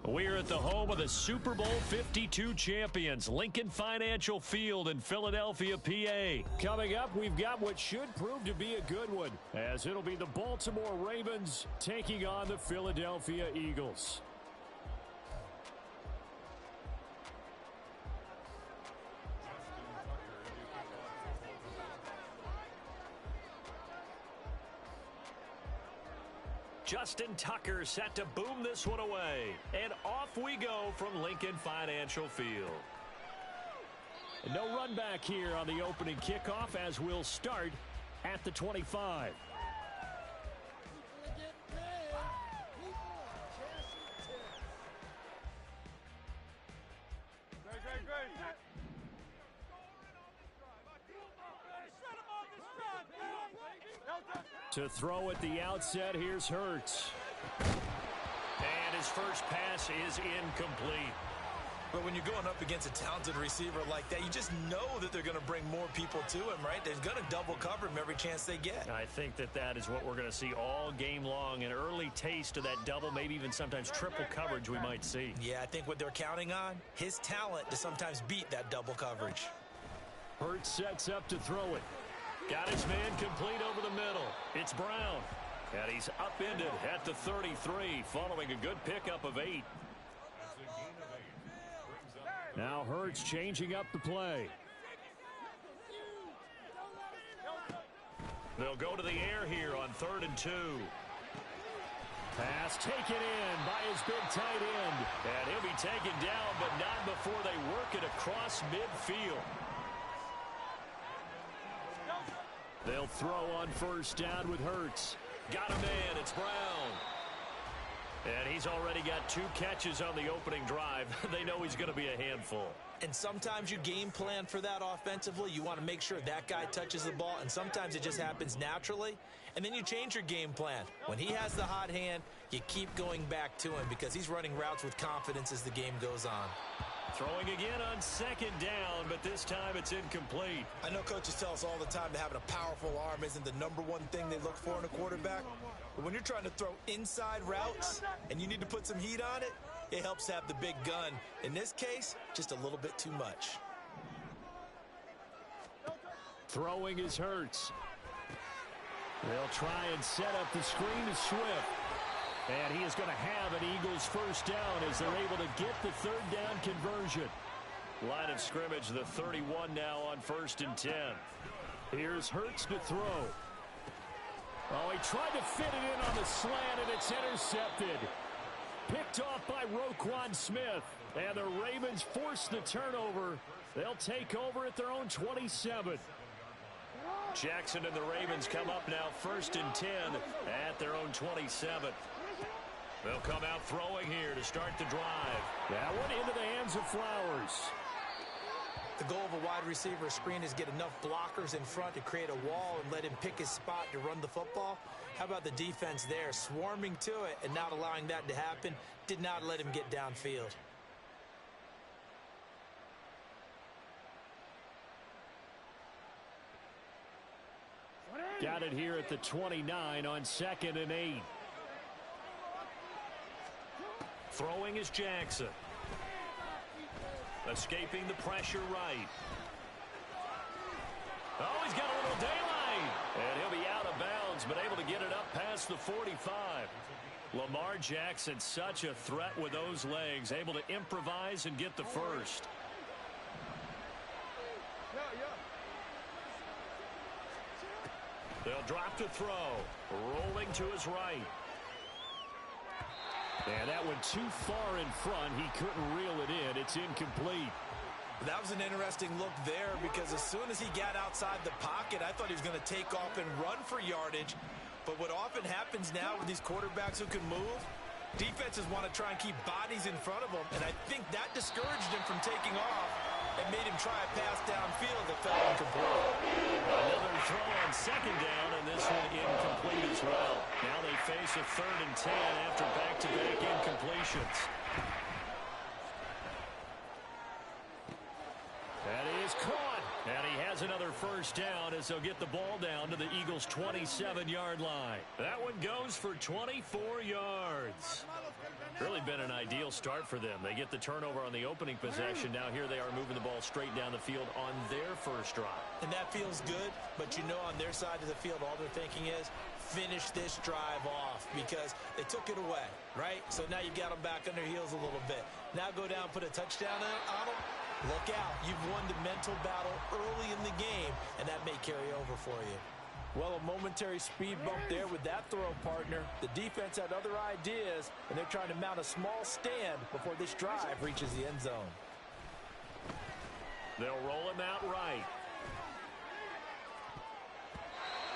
We're at the home of the Super Bowl 52 champions, Lincoln Financial Field in Philadelphia, PA. Coming up, we've got what should prove to be a good one, as it'll be the Baltimore Ravens taking on the Philadelphia Eagles. Justin Tucker set to boom this one away. And off we go from Lincoln Financial Field. No run back here on the opening kickoff as we'll start at the 25. To throw at the outset, here's Hurts. And his first pass is incomplete. But when you're going up against a talented receiver like that, you just know that they're going to bring more people to him, right? They're going to double cover him every chance they get. I think that is what we're going to see all game long. An early taste of that double, maybe even sometimes triple coverage we might see. Yeah, I think what they're counting on, his talent to sometimes beat that double coverage. Hurts sets up to throw it. Got his man complete over the middle. It's Brown. And he's upended at the 33 following a good pickup of 8. Now Hurts changing up the play. They'll go to the air here on 3rd and 2. Pass taken in by his big tight end. And he'll be taken down, but not before they work it across midfield. They'll throw on 1st down with Hurts. Got a man. It's Brown. And he's already got 2 catches on the opening drive. They know he's going to be a handful. And sometimes you game plan for that offensively. You want to make sure that guy touches the ball, and sometimes it just happens naturally. And then you change your game plan. When he has the hot hand, you keep going back to him because he's running routes with confidence as the game goes on. Throwing again on 2nd down, but this time it's incomplete. I know coaches tell us all the time that having a powerful arm isn't the #1 thing they look for in a quarterback. But when you're trying to throw inside routes and you need to put some heat on it, it helps have the big gun. In this case, just a little bit too much. Throwing is Hurts. They'll try and set up the screen to Swift. And he is going to have an Eagles 1st down as they're able to get the 3rd down conversion. Line of scrimmage, the 31 now on 1st and 10. Here's Hurts to throw. Oh, he tried to fit it in on the slant, and it's intercepted. Picked off by Roquan Smith. And the Ravens force the turnover. They'll take over at their own 27. Jackson and the Ravens come up now 1st and 10 at their own 27. They'll come out throwing here to start the drive. That one into the hands of Flowers. The goal of a wide receiver screen is get enough blockers in front to create a wall and let him pick his spot to run the football. How about the defense there, swarming to it and not allowing that to happen? Did not let him get downfield. Got it here at the 29 on 2nd and 8. Throwing is Jackson. Escaping the pressure right. Oh, he's got a little daylight. And he'll be out of bounds, but able to get it up past the 45. Lamar Jackson, such a threat with those legs, able to improvise and get the first. They'll drop to throw. Rolling to his right. And that went too far in front. He couldn't reel it in. It's incomplete. That was an interesting look there because as soon as he got outside the pocket, I thought he was going to take off and run for yardage. But what often happens now with these quarterbacks who can move, defenses want to try and keep bodies in front of them. And I think that discouraged him from taking off and made him try a pass downfield that fell incomplete. Another throw on 2nd down, and this one incomplete as well. Now they face a 3rd and 10 after back-to-back incompletions. That is caught, and he has another 1st down down as they'll get the ball down to the Eagles' 27-yard line. That one goes for 24 yards. Really been an ideal start for them. They get the turnover on the opening possession. Now here they are moving the ball straight down the field on their first drive. And that feels good, but you know on their side of the field all they're thinking is finish this drive off because they took it away, right? So now you've got them back on their heels a little bit. Now go down, put a touchdown on them. Look out. You've won the mental battle early in the game, and that may carry over for you. Well, a momentary speed bump there with that throw, partner. The defense had other ideas, and they're trying to mount a small stand before this drive reaches the end zone. They'll roll him out right.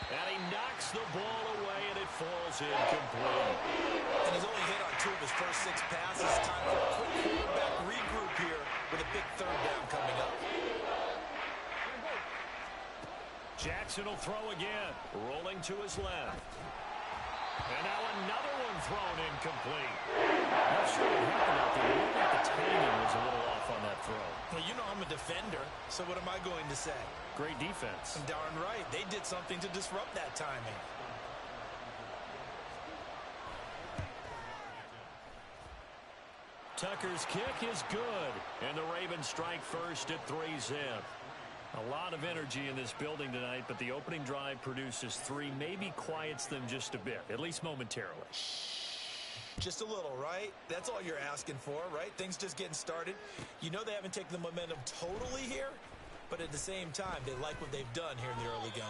And he knocks the ball away, and it falls incomplete. And he's only hit on 2 of his first 6 passes. Time for a quick quarterback regroup here with a big third down coming up. Jackson will throw again, rolling to his left. And now another one thrown incomplete. Not sure what happened out there. It looked like the timing was a little off on that throw. Well, you know I'm a defender, so what am I going to say? Great defense. Darn right. They did something to disrupt that timing. Tucker's kick is good. And the Ravens strike first at 3-zip. A lot of energy in this building tonight, but the opening drive produces 3, maybe quiets them just a bit, at least momentarily. Just a little, right? That's all you're asking for, right? Things just getting started. You know they haven't taken the momentum totally here, but at the same time, they like what they've done here in the early going.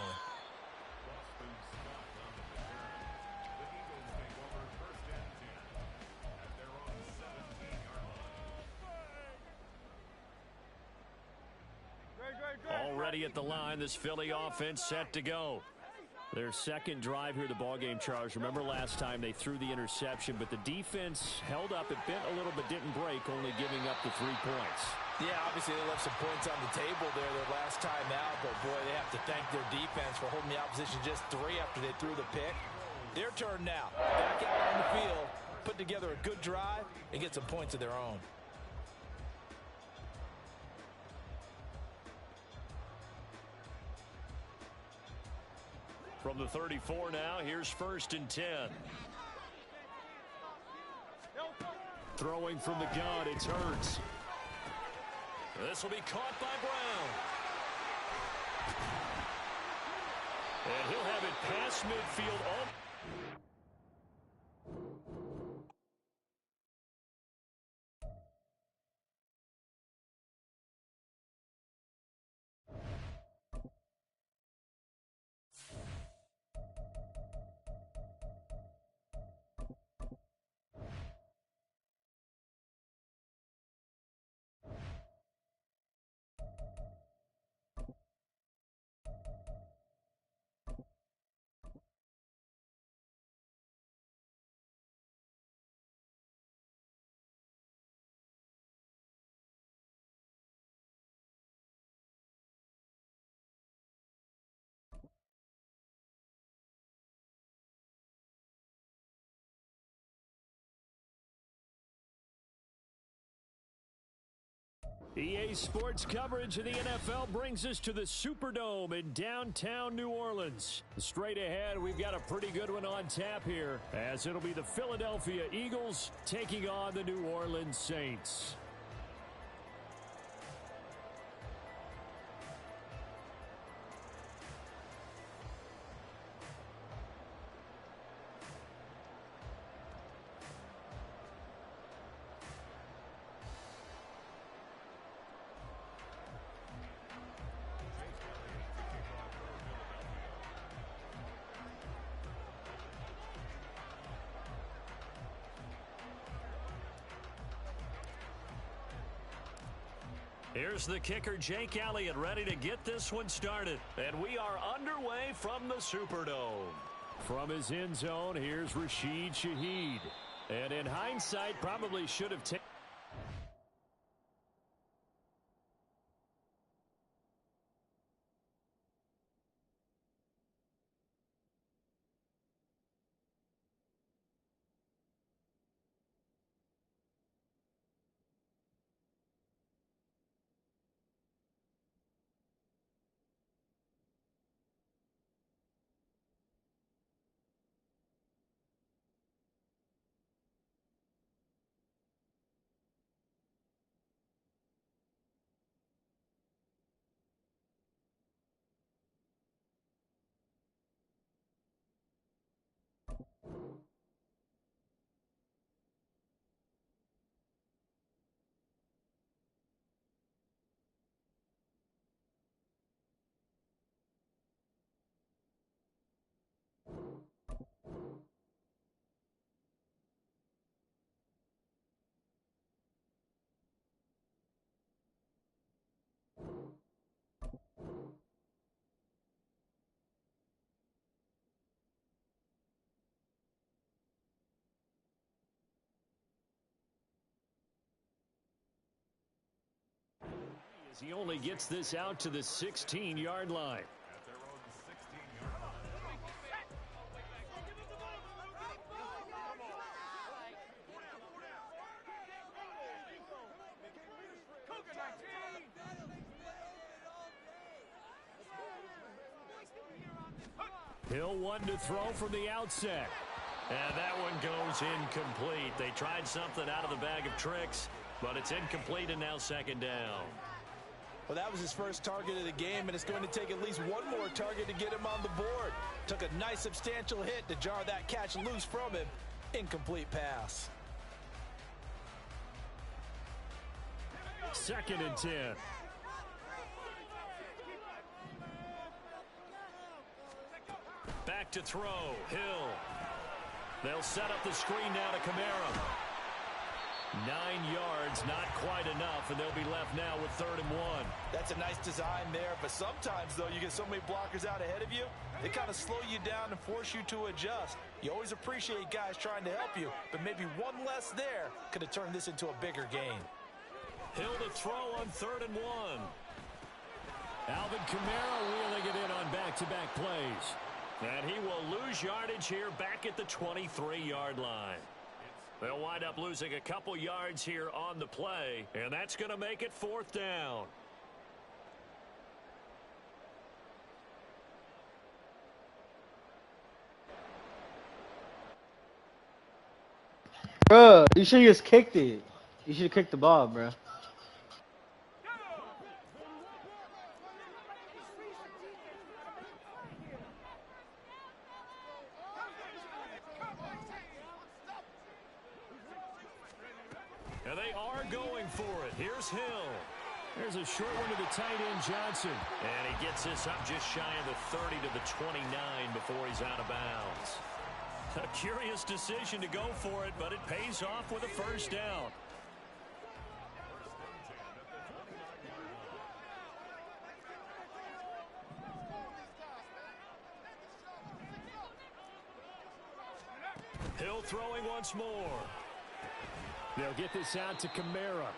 Already at the line, this Philly offense set to go. Their second drive here, the ballgame, Charles. Remember last time they threw the interception, but the defense held up. It bent a little but didn't break, only giving up the 3 points. Yeah, obviously they left some points on the table there their last time out, but boy, they have to thank their defense for holding the opposition just 3 after they threw the pick. Their turn now. Back out on the field, put together a good drive, and get some points of their own. From the 34 now, here's 1st and 10. Throwing from the gun, it's Hurts. This will be caught by Brown. And he'll have it past midfield. EA Sports coverage of the NFL brings us to the Superdome in downtown New Orleans. Straight ahead, we've got a pretty good one on tap here, as it'll be the Philadelphia Eagles taking on the New Orleans Saints. Here's the kicker, Jake Elliott, ready to get this one started. And we are underway from the Superdome. From his end zone, here's Rashid Shaheed. And in hindsight, probably should have taken... As he only gets this out to the 16-yard line. He'll want to throw from the outset. And that one goes incomplete. They tried something out of the bag of tricks, but it's incomplete and now second down. Well, that was his first target of the game, and it's going to take at least one more target to get him on the board. Took a nice substantial hit to jar that catch loose from him. Incomplete pass. 2nd and 10. Back to throw. Hill. They'll set up the screen now to Kamara. 9 yards, not quite enough, and they'll be left now with 3rd and 1. That's a nice design there, but sometimes, though, you get so many blockers out ahead of you, they kind of slow you down and force you to adjust. You always appreciate guys trying to help you, but maybe one less there could have turned this into a bigger game. Hill to throw on 3rd and 1. Alvin Kamara wheeling it in on back-to-back plays. And he will lose yardage here back at the 23-yard line. They'll wind up losing a couple yards here on the play, and that's going to make it 4th down. Bruh, you should have just kicked it. You should have kicked the ball, bruh. And they are going for it. Here's Hill. There's a short one to the tight end, Johnson. And he gets this up just shy of the 30 to the 29 before he's out of bounds. A curious decision to go for it, but it pays off with a 1st down. Hill throwing once more. They'll get this out to Kamara.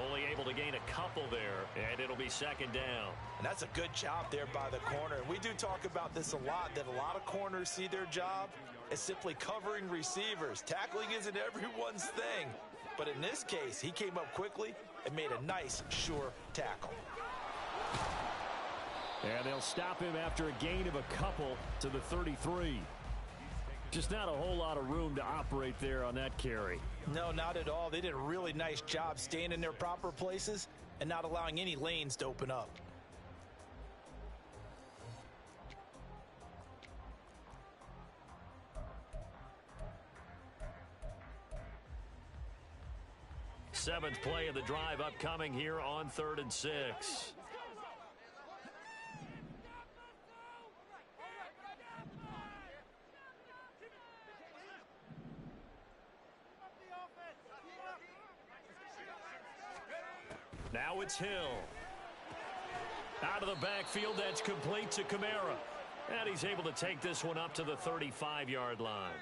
Only able to gain a couple there, and it'll be 2nd down. And that's a good job there by the corner. We do talk about this a lot, that a lot of corners see their job as simply covering receivers. Tackling isn't everyone's thing. But in this case, he came up quickly and made a nice, sure tackle. And they'll stop him after a gain of a couple to the 33. Just not a whole lot of room to operate there on that carry. No, not at all. They did a really nice job staying in their proper places and not allowing any lanes to open up. Seventh play of the drive upcoming here on 3rd and 6. Now it's Hill. Out of the backfield, that's complete to Kamara. And he's able to take this one up to the 35-yard line.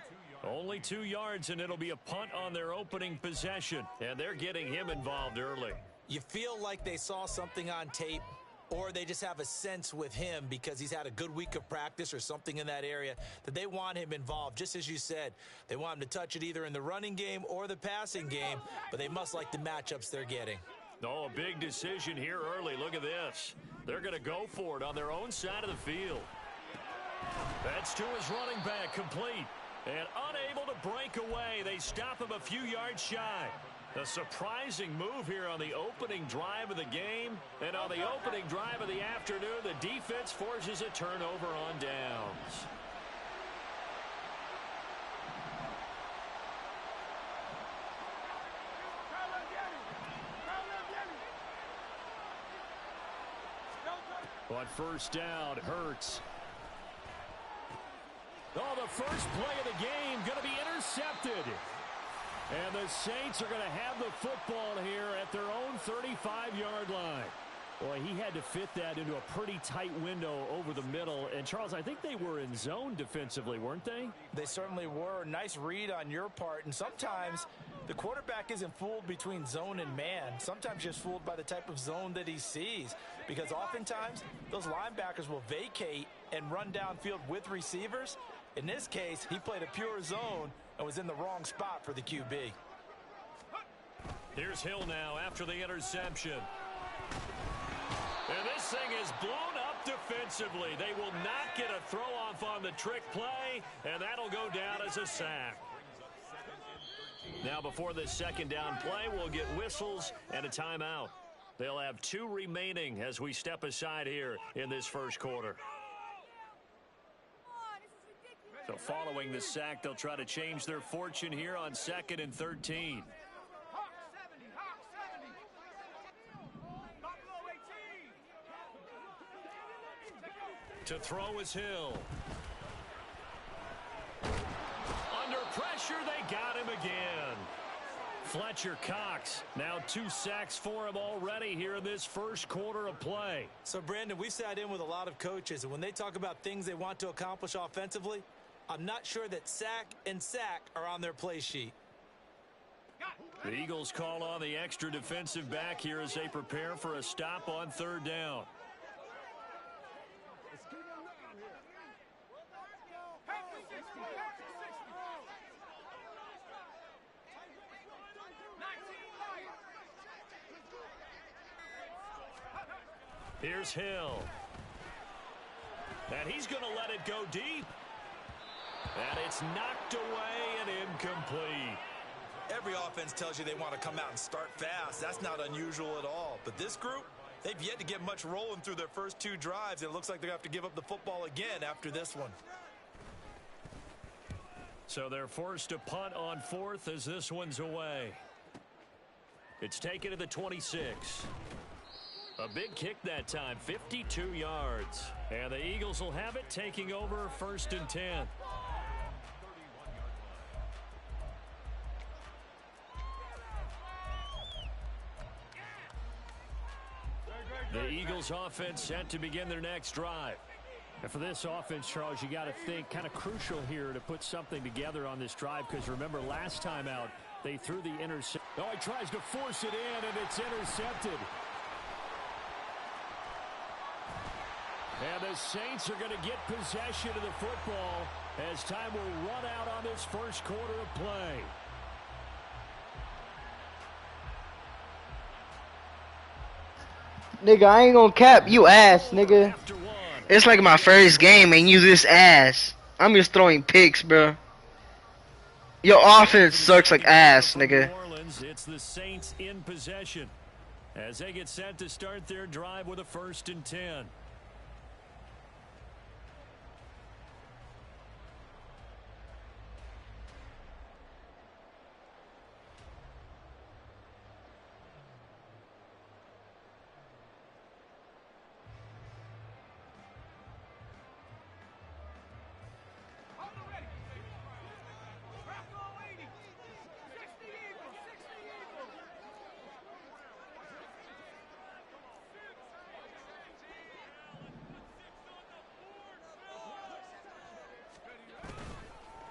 Only 2 yards, and it'll be a punt on their opening possession. And they're getting him involved early. You feel like they saw something on tape, or they just have a sense with him because he's had a good week of practice or something in that area that they want him involved. Just as you said, they want him to touch it either in the running game or the passing game, but they must like the matchups they're getting. Oh, a big decision here early. Look at this. They're going to go for it on their own side of the field. That's to his running back, complete. And unable to break away. They stop him a few yards shy. A surprising move here on the opening drive of the game. And on the opening drive of the afternoon, the defense forces a turnover on downs. On 1st down, Hurts. Oh, the first play of the game going to be intercepted. And the Saints are going to have the football here at their own 35-yard line. Boy, he had to fit that into a pretty tight window over the middle. And, Charles, I think they were in zone defensively, weren't they? They certainly were. Nice read on your part. And sometimes The quarterback isn't fooled between zone and man, sometimes just fooled by the type of zone that he sees, because oftentimes those linebackers will vacate and run downfield with receivers. In this case, he played a pure zone and was in the wrong spot for the QB. Here's Hill now after the interception. And this thing is blown up defensively. They will not get a throw-off on the trick play, and that'll go down as a sack. Now before this second down play, we'll get whistles and a timeout. They'll have 2 remaining as we step aside here in this first quarter. So following the sack, they'll try to change their fortune here on 2nd and 13. To throw is Hill. Under pressure, they got him again. Fletcher Cox, now 2 sacks for him already here in this first quarter of play. So, Brandon, we sat in with a lot of coaches, and when they talk about things they want to accomplish offensively, I'm not sure that sack and sack are on their play sheet. The Eagles call on the extra defensive back here as they prepare for a stop on 3rd down. Here's Hill. And he's going to let it go deep. And it's knocked away and incomplete. Every offense tells you they want to come out and start fast. That's not unusual at all. But this group, they've yet to get much rolling through their first 2 drives. It looks like they're going to have to give up the football again after this one. So they're forced to punt on 4th as this one's away. It's taken to the 26. A big kick that time, 52 yards. And the Eagles will have it, taking over 1st and 10. The Eagles offense set to begin their next drive. And for this offense, Charles, you got to think kind of crucial here to put something together on this drive, because remember last time out they threw the intercept. Oh, he tries to force it in, and it's intercepted. And the Saints are going to get possession of the football as time will run out on this first quarter of play. Nigga, I ain't gonna cap. You ass, nigga. It's like my first game and you this ass. I'm just throwing picks, bro. Your offense sucks like ass, nigga. It's the Saints in possession as they get set to start their drive with a 1st and 10.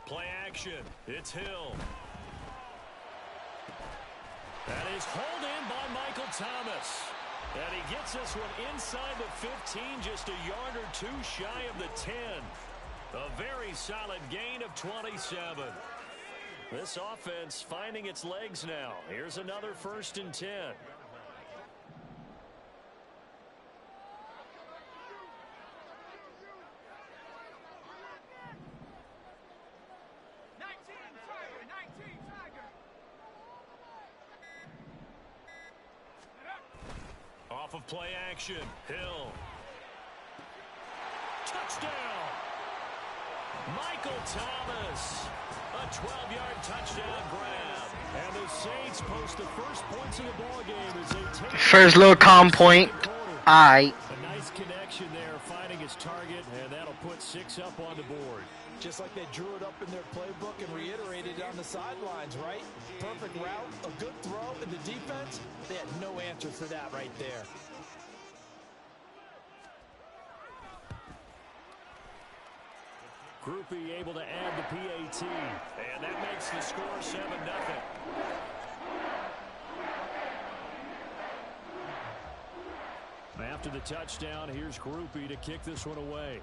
Play action. It's Hill. That is hauled in by Michael Thomas. And he gets this one inside the 15, just a yard or 2 shy of the 10. A very solid gain of 27. This offense finding its legs now. Here's another 1st and 10. Off of play action, Hill. Touchdown! Michael Thomas. A 12-yard touchdown grab. And the Saints post the first points of the ballgame as they take First little calm point. Aight. A nice connection there, finding his target, and that'll put 6 up on the board. Just like they drew it up in their playbook and reiterated it on the sidelines, right? Perfect route, a good throw, and the defense, they had no answer for that right there. Groupie able to add the PAT. And And that makes the score 7-0. After the touchdown, here's Groupie to kick this one away.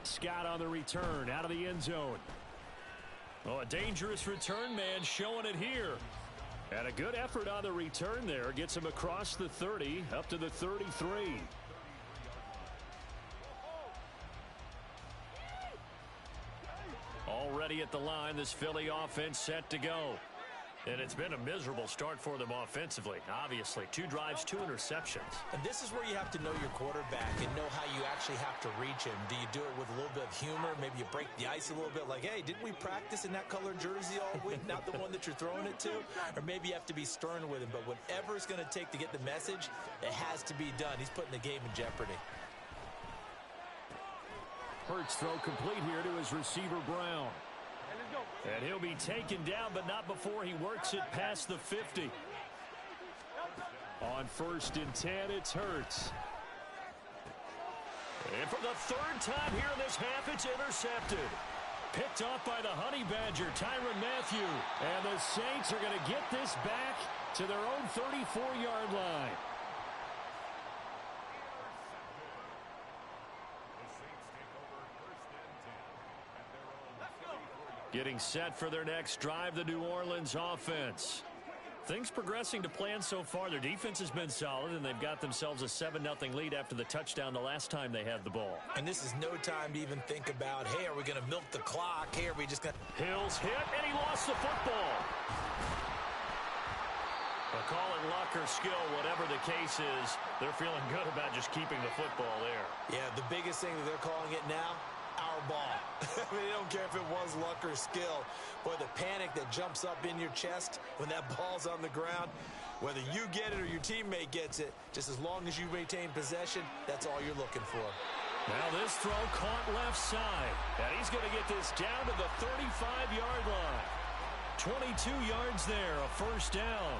Scott on the return, out of the end zone. Oh, a dangerous return man showing it here. And a good effort on the return there. Gets him across the 30, up to the 33. Already at the line, this Philly offense set to go. And it's been a miserable start for them offensively. Obviously, 2 drives, 2 interceptions. And this is where you have to know your quarterback and know how you actually have to reach him. Do you do it with a little bit of humor? Maybe you break the ice a little bit like, hey, didn't we practice in that colored jersey all week? Not the one that you're throwing it to? Or maybe you have to be stern with him. But whatever it's going to take to get the message, it has to be done. He's putting the game in jeopardy. Hurts throw complete here to his receiver, Brown. And he'll be taken down, but not before he works it past the 50. On 1st and 10, it's Hurts. And for the 3rd time here in this half, it's intercepted. Picked off by the Honey Badger, Tyrann Mathieu. And the Saints are going to get this back to their own 34-yard line. Getting set for their next drive, the New Orleans offense. Things progressing to plan so far. Their defense has been solid, and they've got themselves a 7-0 lead after the touchdown the last time they had the ball. And this is no time to even think about, hey, are we going to milk the clock? Hey, are we just going to... Hill's hit, and he lost the football. But call it luck or skill, whatever the case is, they're feeling good about just keeping the football there. Yeah, the biggest thing that they're calling it now, our ball. I mean, they don't care if it was luck or skill. Boy, the panic that jumps up in your chest when that ball's on the ground, whether you get it or your teammate gets it, just as long as you maintain possession, that's all you're looking for. Now this throw caught left side. And he's going to get this down to the 35-yard line. 22 yards there, a 1st down.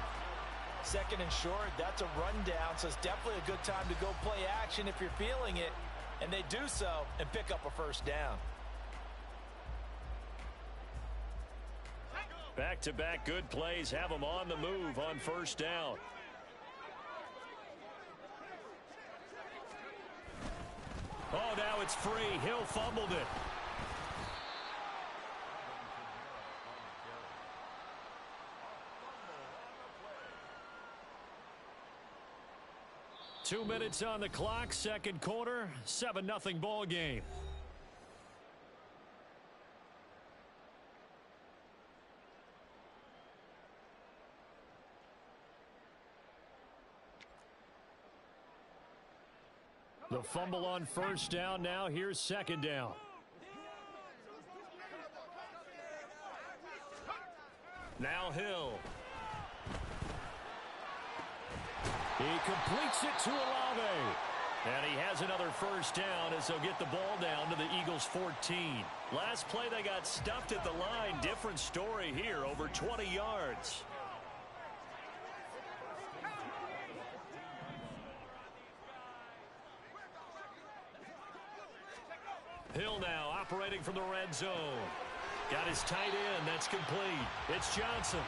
2nd and short, that's a rundown, so it's definitely a good time to go play action if you're feeling it. And they do so and pick up a 1st down. Back-to-back good plays have them on the move on 1st down. Oh, now it's free. Hill fumbled it. Two minutes on the clock, 2nd quarter, 7-0 ball game. The fumble on 1st down now. Here's 2nd down. Now Hill. He completes it to Olave. And he has another 1st down as they'll get the ball down to the Eagles 14. Last play they got stuffed at the line. Different story here, over 20 yards. Hill now operating from the red zone. Got his tight end. That's complete. It's Johnson.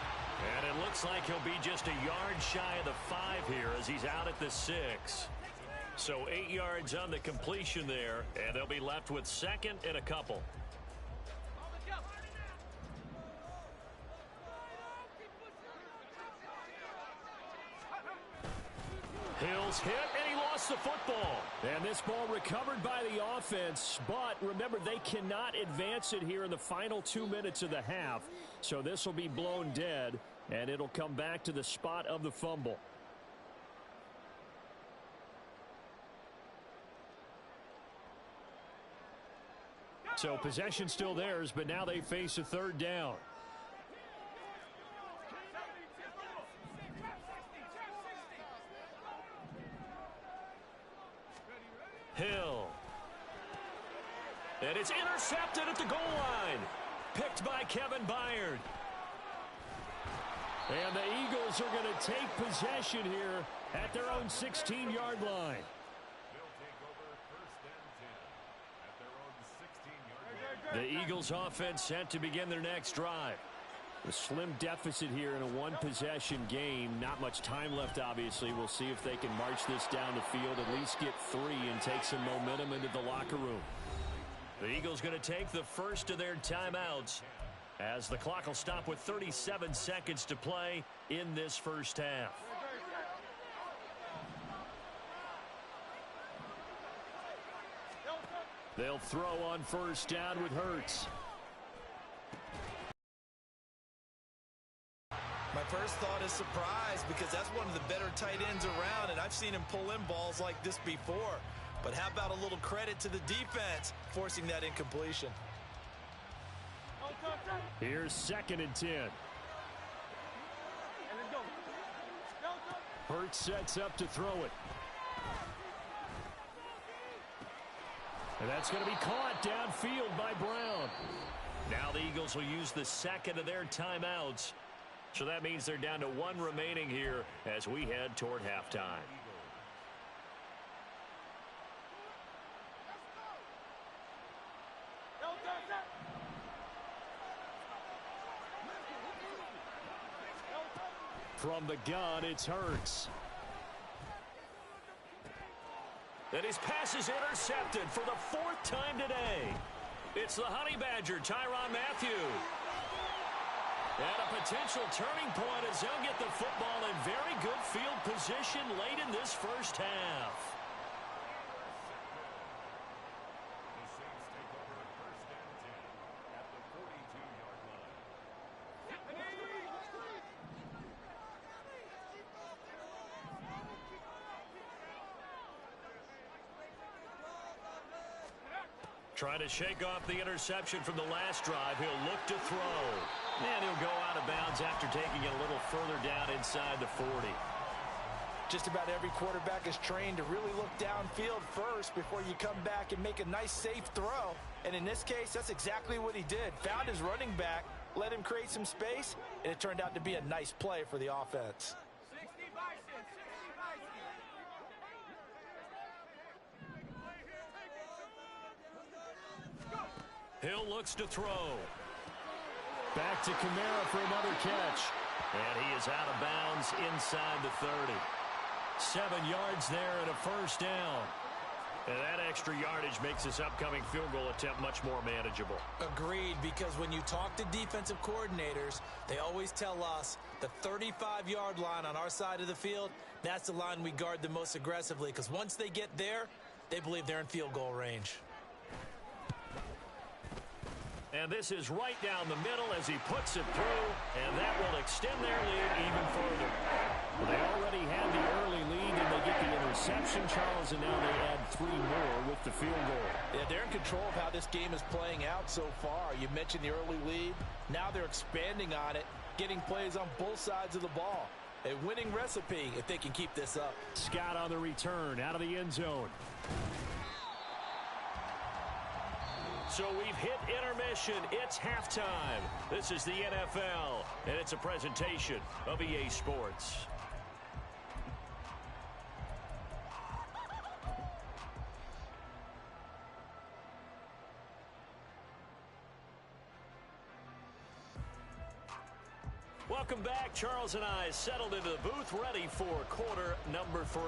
And it looks like he'll be just a yard shy of the 5 here as he's out at the 6. So 8 yards on the completion there, and they'll be left with 2nd and a couple. Hill's hit, and he lost the football. And this ball recovered by the offense, but remember, they cannot advance it here in the final 2 minutes of the half. So this will be blown dead, and it'll come back to the spot of the fumble. So possession still theirs, but now they face a 3rd down. Hill. And it's intercepted at the goal line. Picked by Kevin Byard. And the Eagles are going to take possession here at their own 16-yard line. The Eagles offense set to begin their next drive. A slim deficit here in a one-possession game. Not much time left, obviously. We'll see if they can march this down the field, at least get 3 and take some momentum into the locker room. The Eagles going to take the first of their timeouts as the clock will stop with 37 seconds to play in this first half. They'll throw on first down with Hurts. My first thought is surprise, because that's one of the better tight ends around, and I've seen him pull in balls like this before. But how about a little credit to the defense forcing that incompletion? Here's 2nd and 10. Hurts sets up to throw it. And that's going to be caught downfield by Brown. Now the Eagles will use the second of their timeouts. So that means they're down to 1 remaining here as we head toward halftime. From the gun, it's Hurts. And his pass is intercepted for the 4th time today. It's the Honey Badger, Tyrann Mathieu. And a potential turning point as they'll get the football in very good field position late in this first half. Trying to shake off the interception from the last drive. He'll look to throw. And he'll go out of bounds after taking it a little further down inside the 40. Just about every quarterback is trained to really look downfield first before you come back and make a nice, safe throw. And in this case, that's exactly what he did. Found his running back, let him create some space, and it turned out to be a nice play for the offense. Hill looks to throw. Back to Kamara for another catch. And he is out of bounds inside the 30. 7 yards there and a first down. And that extra yardage makes this upcoming field goal attempt much more manageable. Agreed, because when you talk to defensive coordinators, they always tell us the 35-yard line on our side of the field, that's the line we guard the most aggressively, because once they get there, they believe they're in field goal range. And this is right down the middle as he puts it through, and that will extend their lead even further. Well, they already had the early lead, and they get the interception, Charles, and now they add 3 more with the field goal. Yeah, they're in control of how this game is playing out so far. You mentioned the early lead. Now they're expanding on it, getting plays on both sides of the ball. A winning recipe if they can keep this up. Scott on the return out of the end zone. So we've hit intermission. It's halftime. This is the NFL, and it's a presentation of EA Sports. Welcome back. Charles and I settled into the booth, ready for quarter number 3.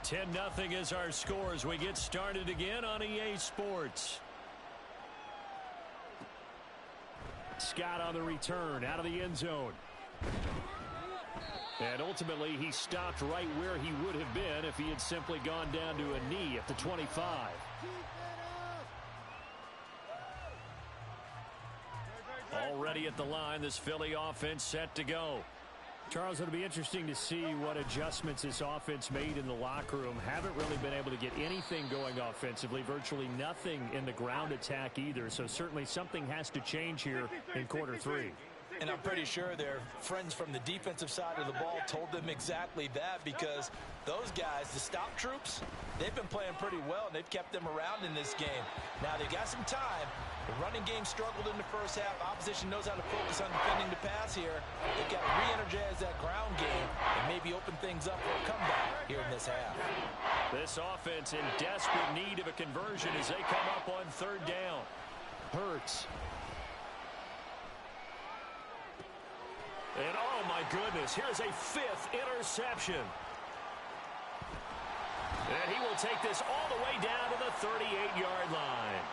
10-0 is our score as we get started again on EA Sports. Scott on the return out of the end zone. And ultimately he stopped right where he would have been if he had simply gone down to a knee at the 25. Already at the line, this Philly offense set to go. Charles, it'll be interesting to see what adjustments this offense made in the locker room. Haven't really been able to get anything going offensively, virtually nothing in the ground attack either. So certainly something has to change here in quarter 3. And I'm pretty sure their friends from the defensive side of the ball told them exactly that, because those guys, the stop troops, they've been playing pretty well, and they've kept them around in this game. Now, they've got some time. The running game struggled in the first half. Opposition knows how to focus on defending the pass here. They've got to re-energize that ground game and maybe open things up for a comeback here in this half. This offense in desperate need of a conversion as they come up on third down. Hurts. And oh my goodness, here's a 5th interception. And he will take this all the way down to the 38-yard line.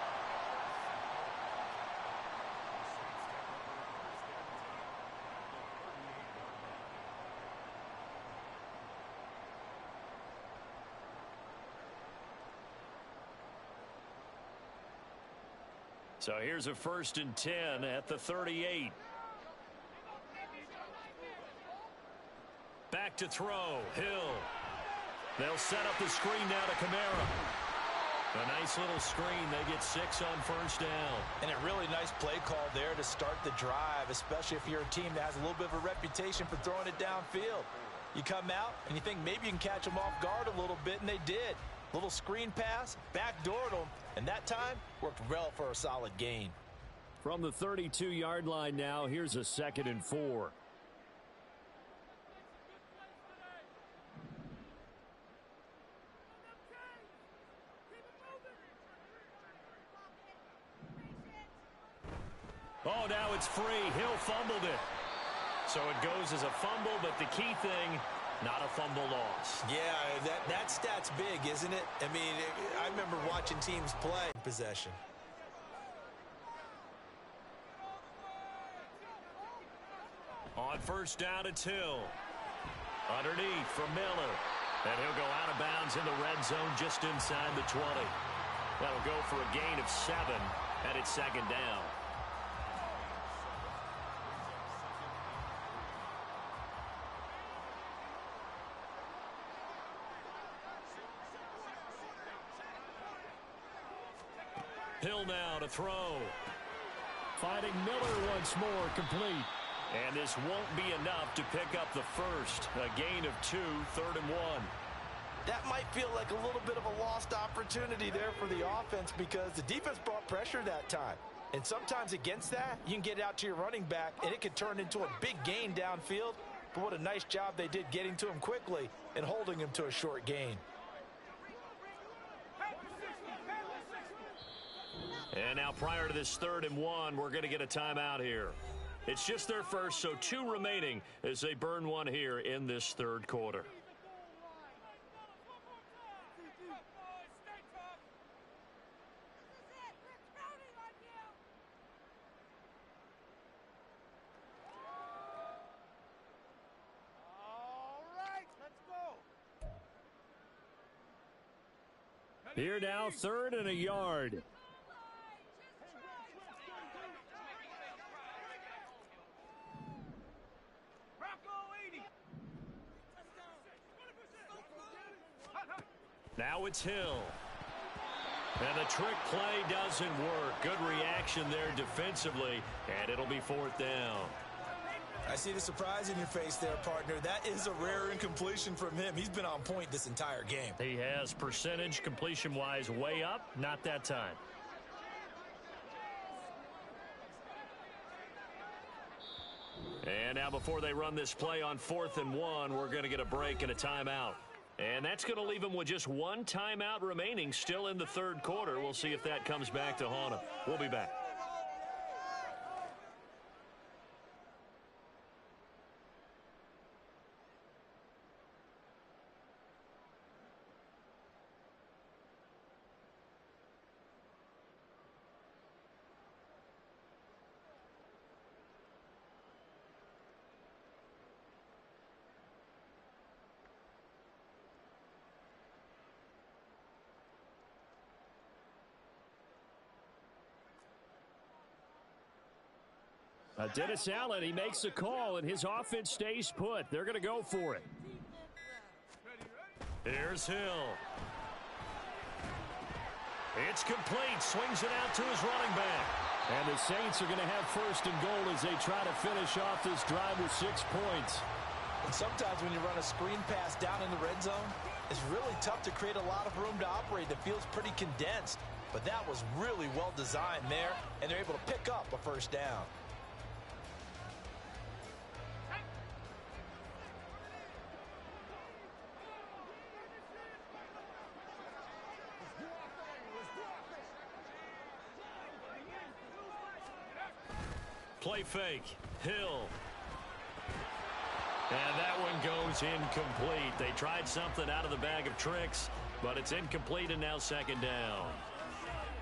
So here's a 1st and 10 at the 38. Back to throw. Hill. They'll set up the screen now to Kamara. A nice little screen. They get 6 on 1st down. And a really nice play call there to start the drive, especially if you're a team that has a little bit of a reputation for throwing it downfield. You come out and you think maybe you can catch them off guard a little bit, and they did. Little screen pass, backdoored them, and that time worked well for a solid gain. From the 32-yard line now, here's a 2nd and 4. Oh, now it's free. Hill fumbled it. So it goes as a fumble, but the key thing, not a fumble loss. Yeah, that stat's big, isn't it? I mean, I remember watching teams play possession. On 1st down, it's Hill. Underneath for Miller. And he'll go out of bounds in the red zone just inside the 20. That'll go for a gain of 7, and it's 2nd down. Hill now to throw. Finding Miller once more, complete. And this won't be enough to pick up the first. A gain of 2, 3rd and 1. That might feel like a little bit of a lost opportunity there for the offense, because the defense brought pressure that time. And sometimes against that, you can get it out to your running back, and it could turn into a big gain downfield. But what a nice job they did getting to him quickly and holding him to a short gain. And now prior to this 3rd and 1, we're going to get a timeout here. It's just their first, so 2 remaining as they burn one here in this 3rd quarter. Here now, 3rd and a yard. Now it's Hill. And the trick play doesn't work. Good reaction there defensively, and it'll be 4th down. I see the surprise in your face there, partner. That is a rare incompletion from him. He's been on point this entire game. He has percentage completion-wise way up, not that time. And now before they run this play on 4th and 1, we're going to get a break and a timeout. And that's going to leave them with just 1 timeout remaining still in the 3rd quarter. We'll see if that comes back to haunt them. We'll be back. Dennis Allen, he makes a call, and his offense stays put. They're going to go for it. Here's Hill. It's complete. Swings it out to his running back. And the Saints are going to have first and goal as they try to finish off this drive with 6 points. And sometimes when you run a screen pass down in the red zone, it's really tough to create a lot of room to operate. That feels pretty condensed. But that was really well designed there, and they're able to pick up a first down. Play fake. Hill. And that one goes incomplete. They tried something out of the bag of tricks, but it's incomplete and now second down.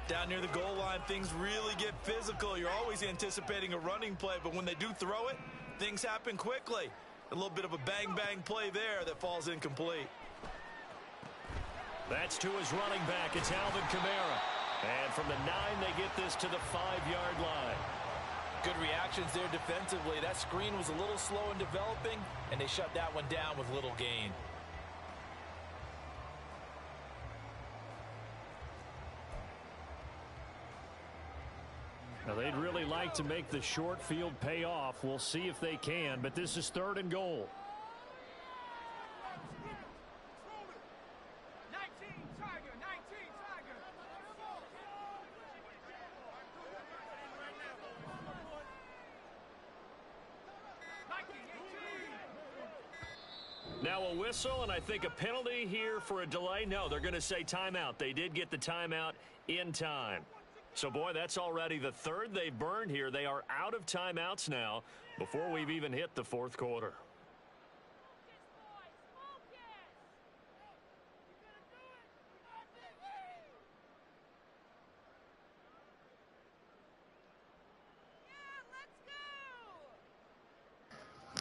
Down near the goal line, things really get physical. You're always anticipating a running play, but when they do throw it, things happen quickly. A little bit of a bang-bang play there that falls incomplete. That's to his running back. It's Alvin Kamara. And from the 9, they get this to the 5-yard line. Good reactions there defensively. That screen was a little slow in developing, and they shut that one down with little gain. Now, they'd really like to make the short field pay off. We'll see if they can, but this is 3rd and goal. Now a whistle, and I think a penalty here for a delay. No, they're going to say timeout. They did get the timeout in time. So, boy, that's already the 3rd they've burned here. They are out of timeouts now before we've even hit the 4th quarter.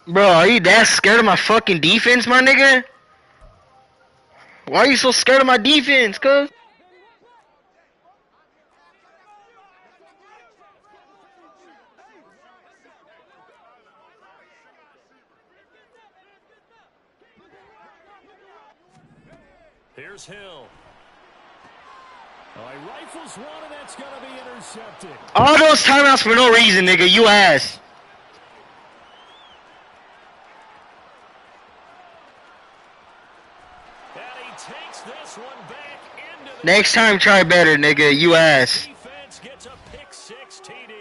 Bro, are you that scared of my fucking defense, my nigga? Why are you so scared of my defense, cuz? Here's Hill. Oh, he rifles one, and that's going to be intercepted. All those timeouts for no reason, nigga. You ass. Takes this one back into the Next time, try better, nigga. You ass. defense gets a pick 6 TD.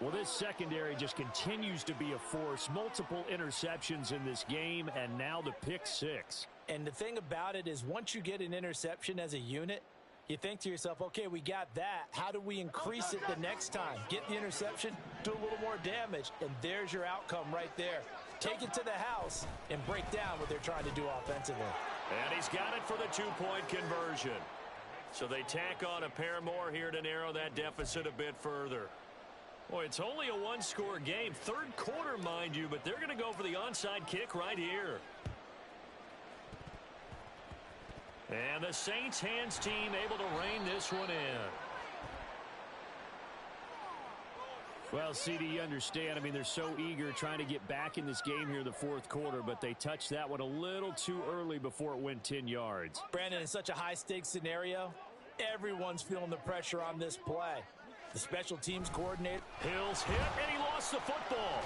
Well, this secondary just continues to be a force. Multiple interceptions in this game, and now the pick 6. And the thing about it is once you get an interception as a unit, you think to yourself, okay, we got that. How do we increase it the next time? Get the interception, do a little more damage, and there's your outcome right there. Take it to the house and break down what they're trying to do offensively. And he's got it for the 2-point conversion. So they tack on a pair more here to narrow that deficit a bit further. Boy, it's only a 1-score game. 3rd quarter, mind you, but they're going to go for the onside kick right here. And the Saints hands team able to rein this one in. Well, CD, you understand. I mean, they're so eager trying to get back in this game here in the 4th quarter, but they touched that one a little too early before it went 10 yards. Brandon, in such a high-stakes scenario, everyone's feeling the pressure on this play. The special teams coordinator. Hill's hit, and he lost the football.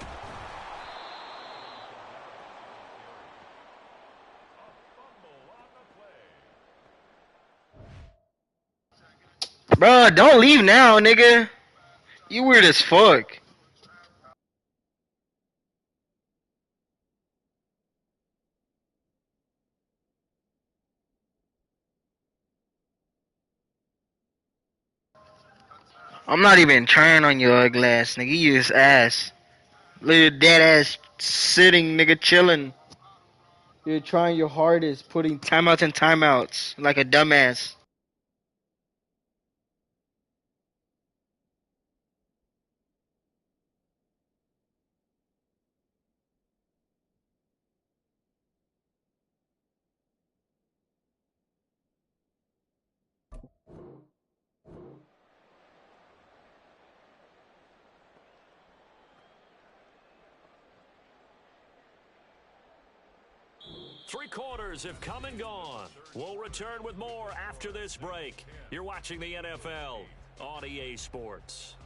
Bro, don't leave now, nigga. You weird as fuck. I'm not even trying on your ugly ass, nigga. You just ass. Little dead ass sitting, nigga, chilling. You're trying your hardest, putting timeouts and timeouts like a dumbass. Three quarters have come and gone. We'll return with more after this break. You're watching the NFL on EA Sports.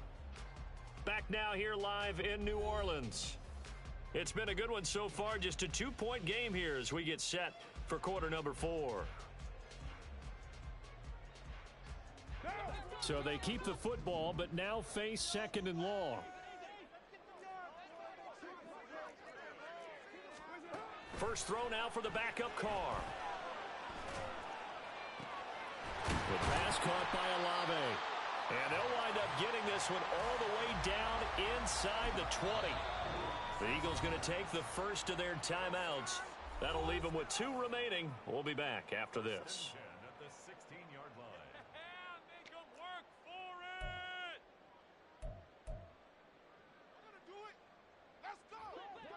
Back now here live in New Orleans. It's been a good one so far, just a 2-point game here as we get set for quarter number 4. So they keep the football, but now face 2nd and long. First throw now for the backup Carr. The pass caught by Olave. And they'll wind up getting this one all the way down inside the 20. The Eagles going to take the first of their timeouts. That'll leave them with 2 remaining. We'll be back after this. At the 16-yard line. Make them work for it. Let's go.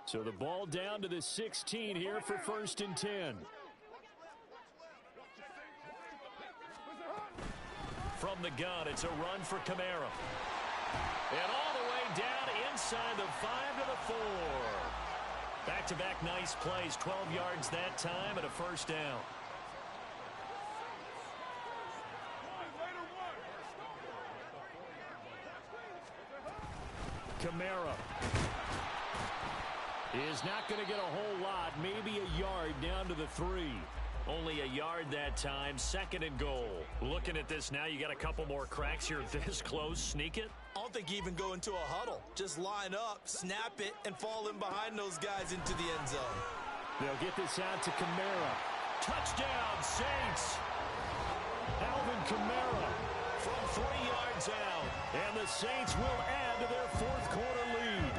So the ball down to the 16 here for 1st and 10. From the gun, it's a run for Kamara. And all the way down inside the 5 to the 4. Back-to-back nice plays, 12 yards that time and a first down. Kamara is not going to get a whole lot, maybe a yard down to the 3. Only a yard that time, 2nd and goal. Looking at this now, you got a couple more cracks here this close. Sneak it? I don't think you even go into a huddle. Just line up, snap it, and fall in behind those guys into the end zone. They'll get this out to Kamara. Touchdown, Saints! Alvin Kamara from 3 yards out. And the Saints will add to their 4th quarter lead.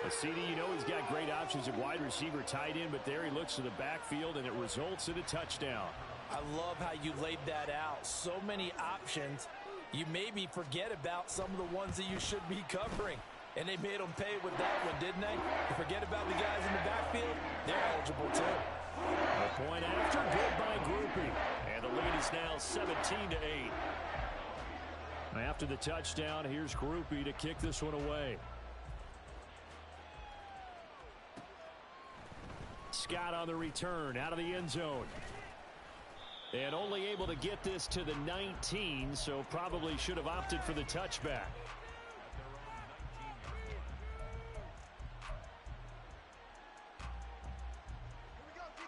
CD, you know he's got great options at wide receiver, tight end, but there he looks to the backfield, and it results in a touchdown. I love how you laid that out. So many options. You maybe forget about some of the ones that you should be covering. And they made them pay with that one, didn't they? You forget about the guys in the backfield. They're eligible, too. A point after, good by Groupie. And the lead is now 17-8. After the touchdown, here's Groupie to kick this one away. Scott on the return out of the end zone. And only able to get this to the 19, so probably should have opted for the touchback.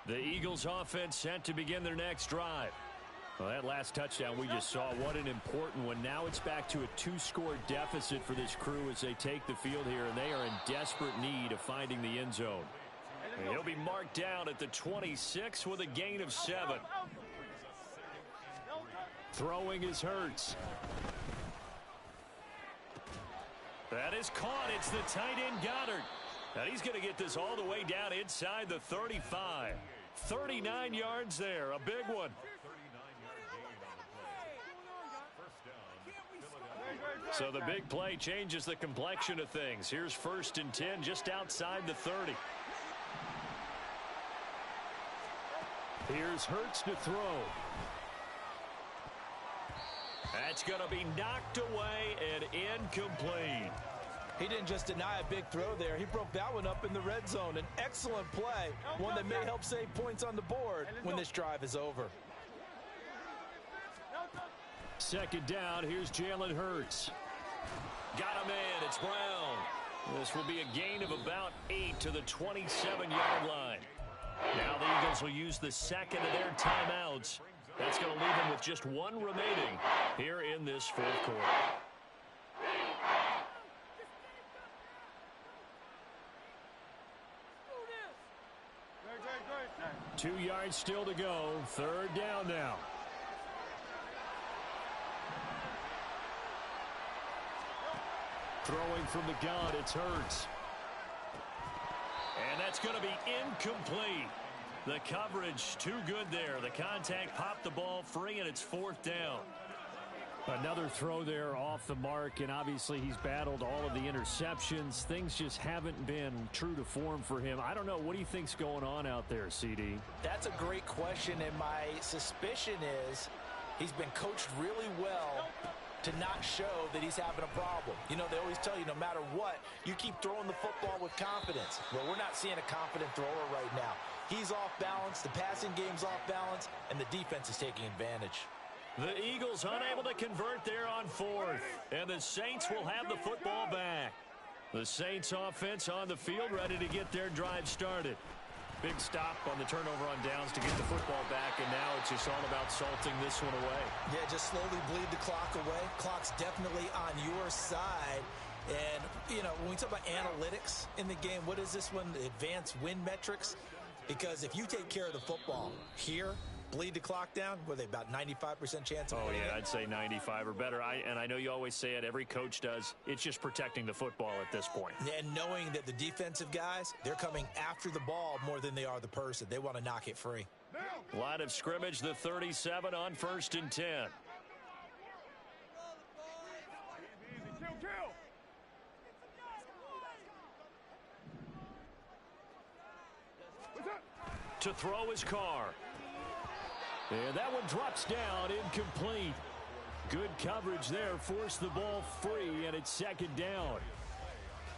The Eagles offense set to begin their next drive. Well, that last touchdown we just saw, what an important one. Now it's back to a 2-score deficit for this crew as they take the field here, and they are in desperate need of finding the end zone. And he'll be marked down at the 26 with a gain of 7. Throwing is Hurts. That is caught. It's the tight end Goddard. Now he's going to get this all the way down inside the 35. 39 yards there. A big one. So the big play changes the complexion of things. Here's 1st and 10 just outside the 30. Here's Hurts to throw. That's going to be knocked away and incomplete. He didn't just deny a big throw there. He broke that one up in the red zone. An excellent play, one that may help save points on the board when this drive is over. 2nd down, here's Jalen Hurts. Got him in, it's Brown. This will be a gain of about 8 to the 27-yard line. Now the Eagles will use the 2nd of their timeouts. That's going to leave them with just 1 remaining here in this 4th quarter. 2 yards still to go. 3rd down now. Throwing from the gun, it's Hurts. And that's going to be incomplete. The coverage too good there. The contact popped the ball free, and it's 4th down. Another throw there off the mark, and obviously he's battled all of the interceptions. Things just haven't been true to form for him. I don't know. What do you think's going on out there, CD? That's a great question, and my suspicion is he's been coached really well to not show that he's having a problem. You know, they always tell you no matter what, you keep throwing the football with confidence. Well, we're not seeing a confident thrower right now. He's off balance, the passing game's off balance, and the defense is taking advantage. The Eagles unable to convert there on fourth. And the Saints will have the football back. The Saints offense on the field ready to get their drive started. Big stop on the turnover on downs to get the football back, and now it's just all about salting this one away. Yeah, just slowly bleed the clock away. Clock's definitely on your side. And, you know, when we talk about analytics in the game, what is this one? Advanced win metrics? Because if you take care of the football here, bleed the clock down, were they about 95% chance of winning? Yeah, I'd say 95 or better. And I know you always say it, every coach does. It's just protecting the football at this point. And knowing that the defensive guys, they're coming after the ball more than they are the person. They want to knock it free. Line of scrimmage, the 37 on 1st and 10. To throw his car. And that one drops down, incomplete. Good coverage there, forced the ball free, and it's 2nd down.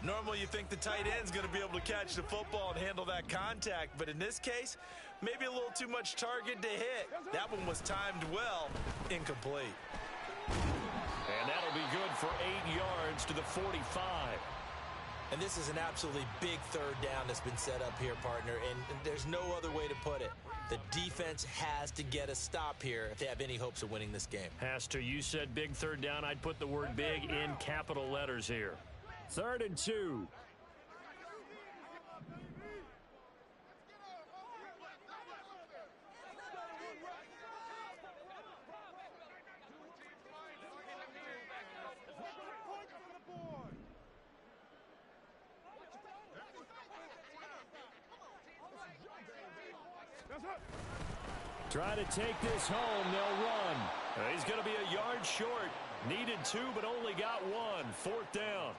Normally you think the tight end's going to be able to catch the football and handle that contact, but in this case, maybe a little too much target to hit. That one was timed well, incomplete. And that'll be good for 8 yards to the 45. And this is an absolutely big 3rd down that's been set up here, partner, and there's no other way to put it. The defense has to get a stop here if they have any hopes of winning this game. Has to. You said big 3rd down. I'd put the word big in capital letters here. 3rd and 2. Try to take this home. They'll run. He's going to be a yard short. Needed 2, but only got 1. 4th down.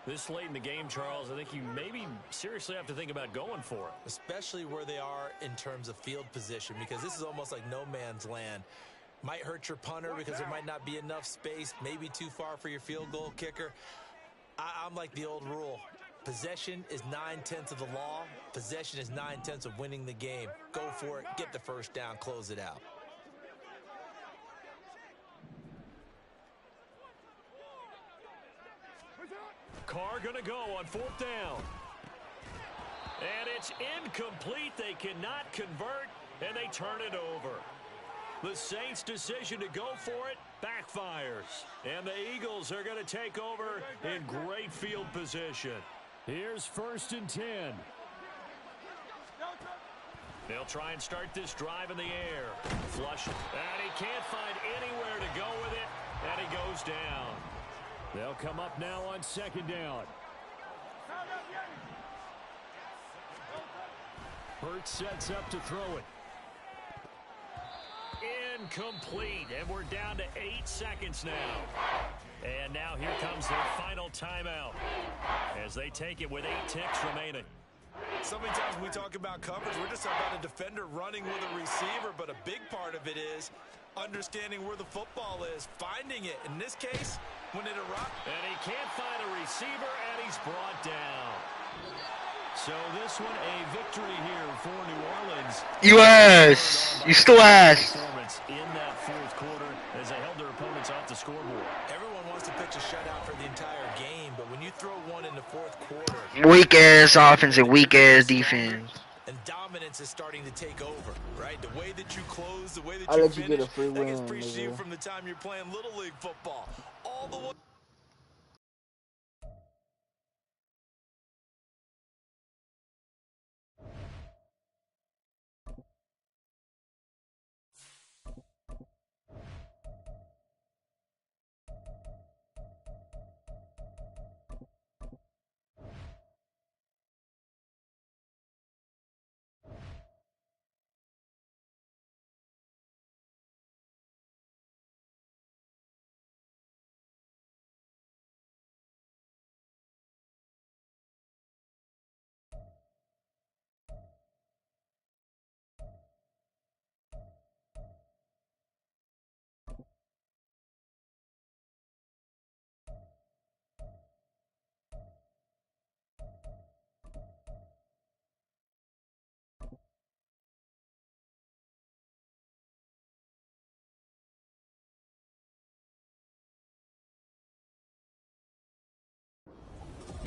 This late in the game, Charles, I think you maybe seriously have to think about going for it. Especially where they are in terms of field position, because this is almost like no man's land. Might hurt your punter because there might not be enough space, maybe too far for your field goal kicker. I'm like the old rule. Possession is 9/10 of the law. Possession is 9/10 of winning the game. Go for it. Get the 1st down. Close it out. Carr going to go on 4th down. And it's incomplete. They cannot convert, and they turn it over. The Saints' decision to go for it backfires. And the Eagles are going to take over in great field position. Here's 1st and 10. They'll try and start this drive in the air. Flush. And he can't find anywhere to go with it. And he goes down. They'll come up now on 2nd down. Hurts sets up to throw it. Incomplete. And we're down to 8 seconds now. And now here comes their final timeout as they take it with 8 ticks remaining. So many times when we talk about coverage, we're just about a defender running with a receiver, but a big part of it is understanding where the football is, finding it. In this case, when it erupts. And he can't find a receiver, and he's brought down. So this one a victory here for New Orleans. You ass. You still ass. In that 4th quarter as they held their opponents off the scoreboard. Everyone wants to pitch a shutout for the entire game, but when you throw one in the 4th quarter. Weak ass offense and weak ass defense. And dominance is starting to take over, right? The way that you close, the way that I'll you let you finish, get a free that gets win, preached to you nigga. from the time you're playing Little League football. All the way.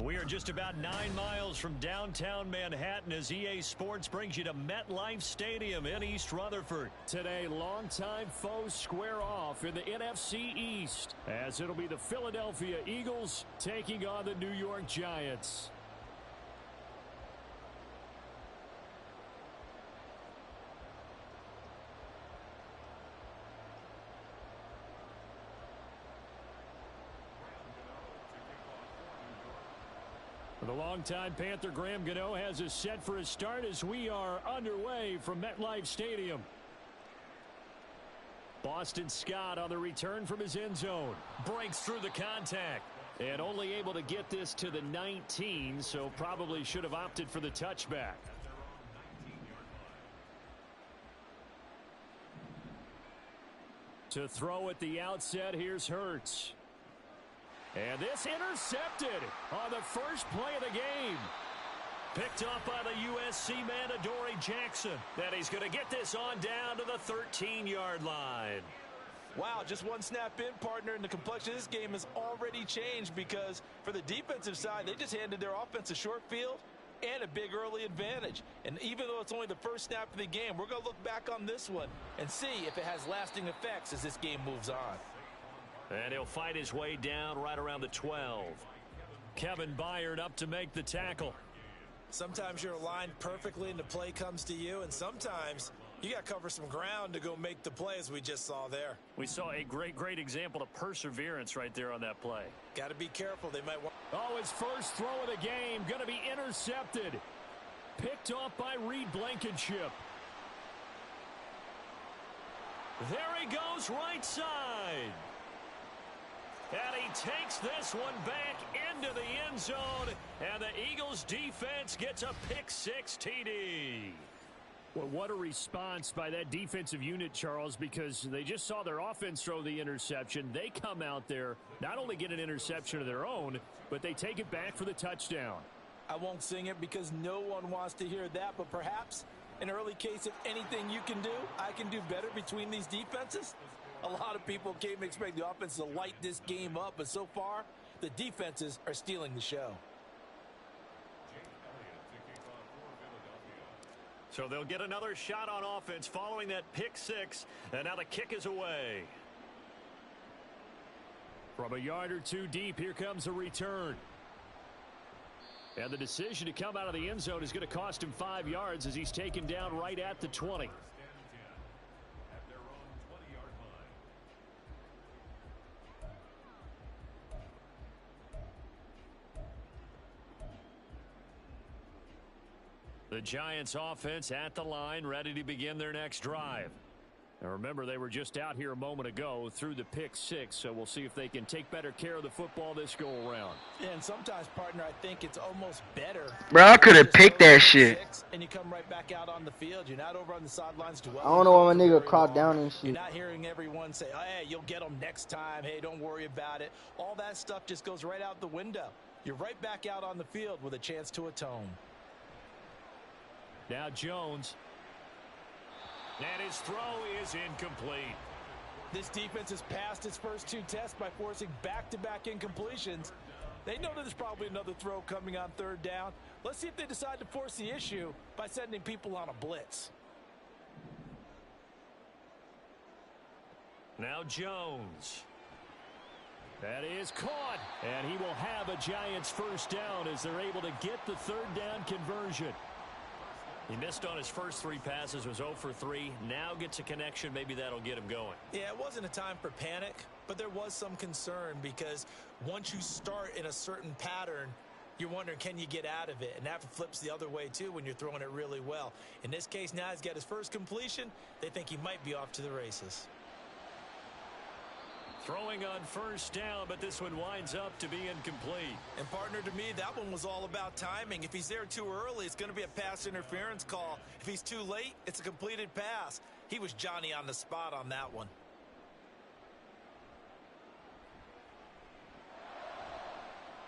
We are just about 9 miles from downtown Manhattan as EA Sports brings you to MetLife Stadium in East Rutherford. Today, longtime foes square off in the NFC East as it'll be the Philadelphia Eagles taking on the New York Giants. The longtime Panther Graham Gano has us set for his start as we are underway from MetLife Stadium. Boston Scott on the return from his end zone. Breaks through the contact. And only able to get this to the 19, so probably should have opted for the touchback. To throw at the outset, here's Hurts. And this intercepted on the first play of the game. Picked up by the USC man, Adoree Jackson. That he's going to get this on down to the 13-yard line. Wow, just one snap in, partner, and the complexion of this game has already changed because for the defensive side, they just handed their offense a short field and a big early advantage. And even though it's only the first snap of the game, we're going to look back on this one and see if it has lasting effects as this game moves on. And he'll fight his way down right around the 12. Kevin Byard up to make the tackle. Sometimes you're aligned perfectly and the play comes to you, and sometimes you got to cover some ground to go make the play as we just saw there. We saw a great example of perseverance right there on that play. Got to be careful. They might want... Oh, his first throw of the game going to be intercepted. Picked off by Reed Blankenship. There he goes right side. And he takes this one back into the end zone, and the Eagles defense gets a pick-6 TD. Well, what a response by that defensive unit, Charles, because they just saw their offense throw the interception. They come out there, not only get an interception of their own, but they take it back for the touchdown. I won't sing it because no one wants to hear that, but perhaps an early case of anything you can do, I can do better between these defenses. A lot of people came to expect the offense to light this game up, but so far, the defenses are stealing the show. So they'll get another shot on offense following that pick-6, and now the kick is away. From a yard or two deep, here comes a return. And the decision to come out of the end zone is going to cost him 5 yards as he's taken down right at the 20. The Giants offense at the line, ready to begin their next drive. Now remember, they were just out here a moment ago through the pick-6, so we'll see if they can take better care of the football this go-around. Yeah, and sometimes, partner, I think it's almost better. Bro, I could have picked that shit. And you come right back out on the field. You're not over on the sidelines dwelling. I don't know why my nigga caught down and shit. You're not hearing everyone say, oh, hey, you'll get them next time. Hey, don't worry about it. All that stuff just goes right out the window. You're right back out on the field with a chance to atone. Now Jones. And his throw is incomplete. This defense has passed its first 2 tests by forcing back-to-back incompletions. They know that there's probably another throw coming on 3rd down. Let's see if they decide to force the issue by sending people on a blitz. Now Jones. That is caught. And he will have a Giants first down as they're able to get the 3rd down conversion. He missed on his first 3 passes, was 0 for 3. Now gets a connection. Maybe that'll get him going. Yeah, it wasn't a time for panic, but there was some concern because once you start in a certain pattern, you're wondering, can you get out of it? And that flips the other way, too, when you're throwing it really well. In this case, now he's got his first completion. They think he might be off to the races. Throwing on first down, but this one winds up to be incomplete. And, partner, to me, that one was all about timing. If he's there too early, it's going to be a pass interference call. If he's too late, it's a completed pass. He was Johnny on the spot on that one.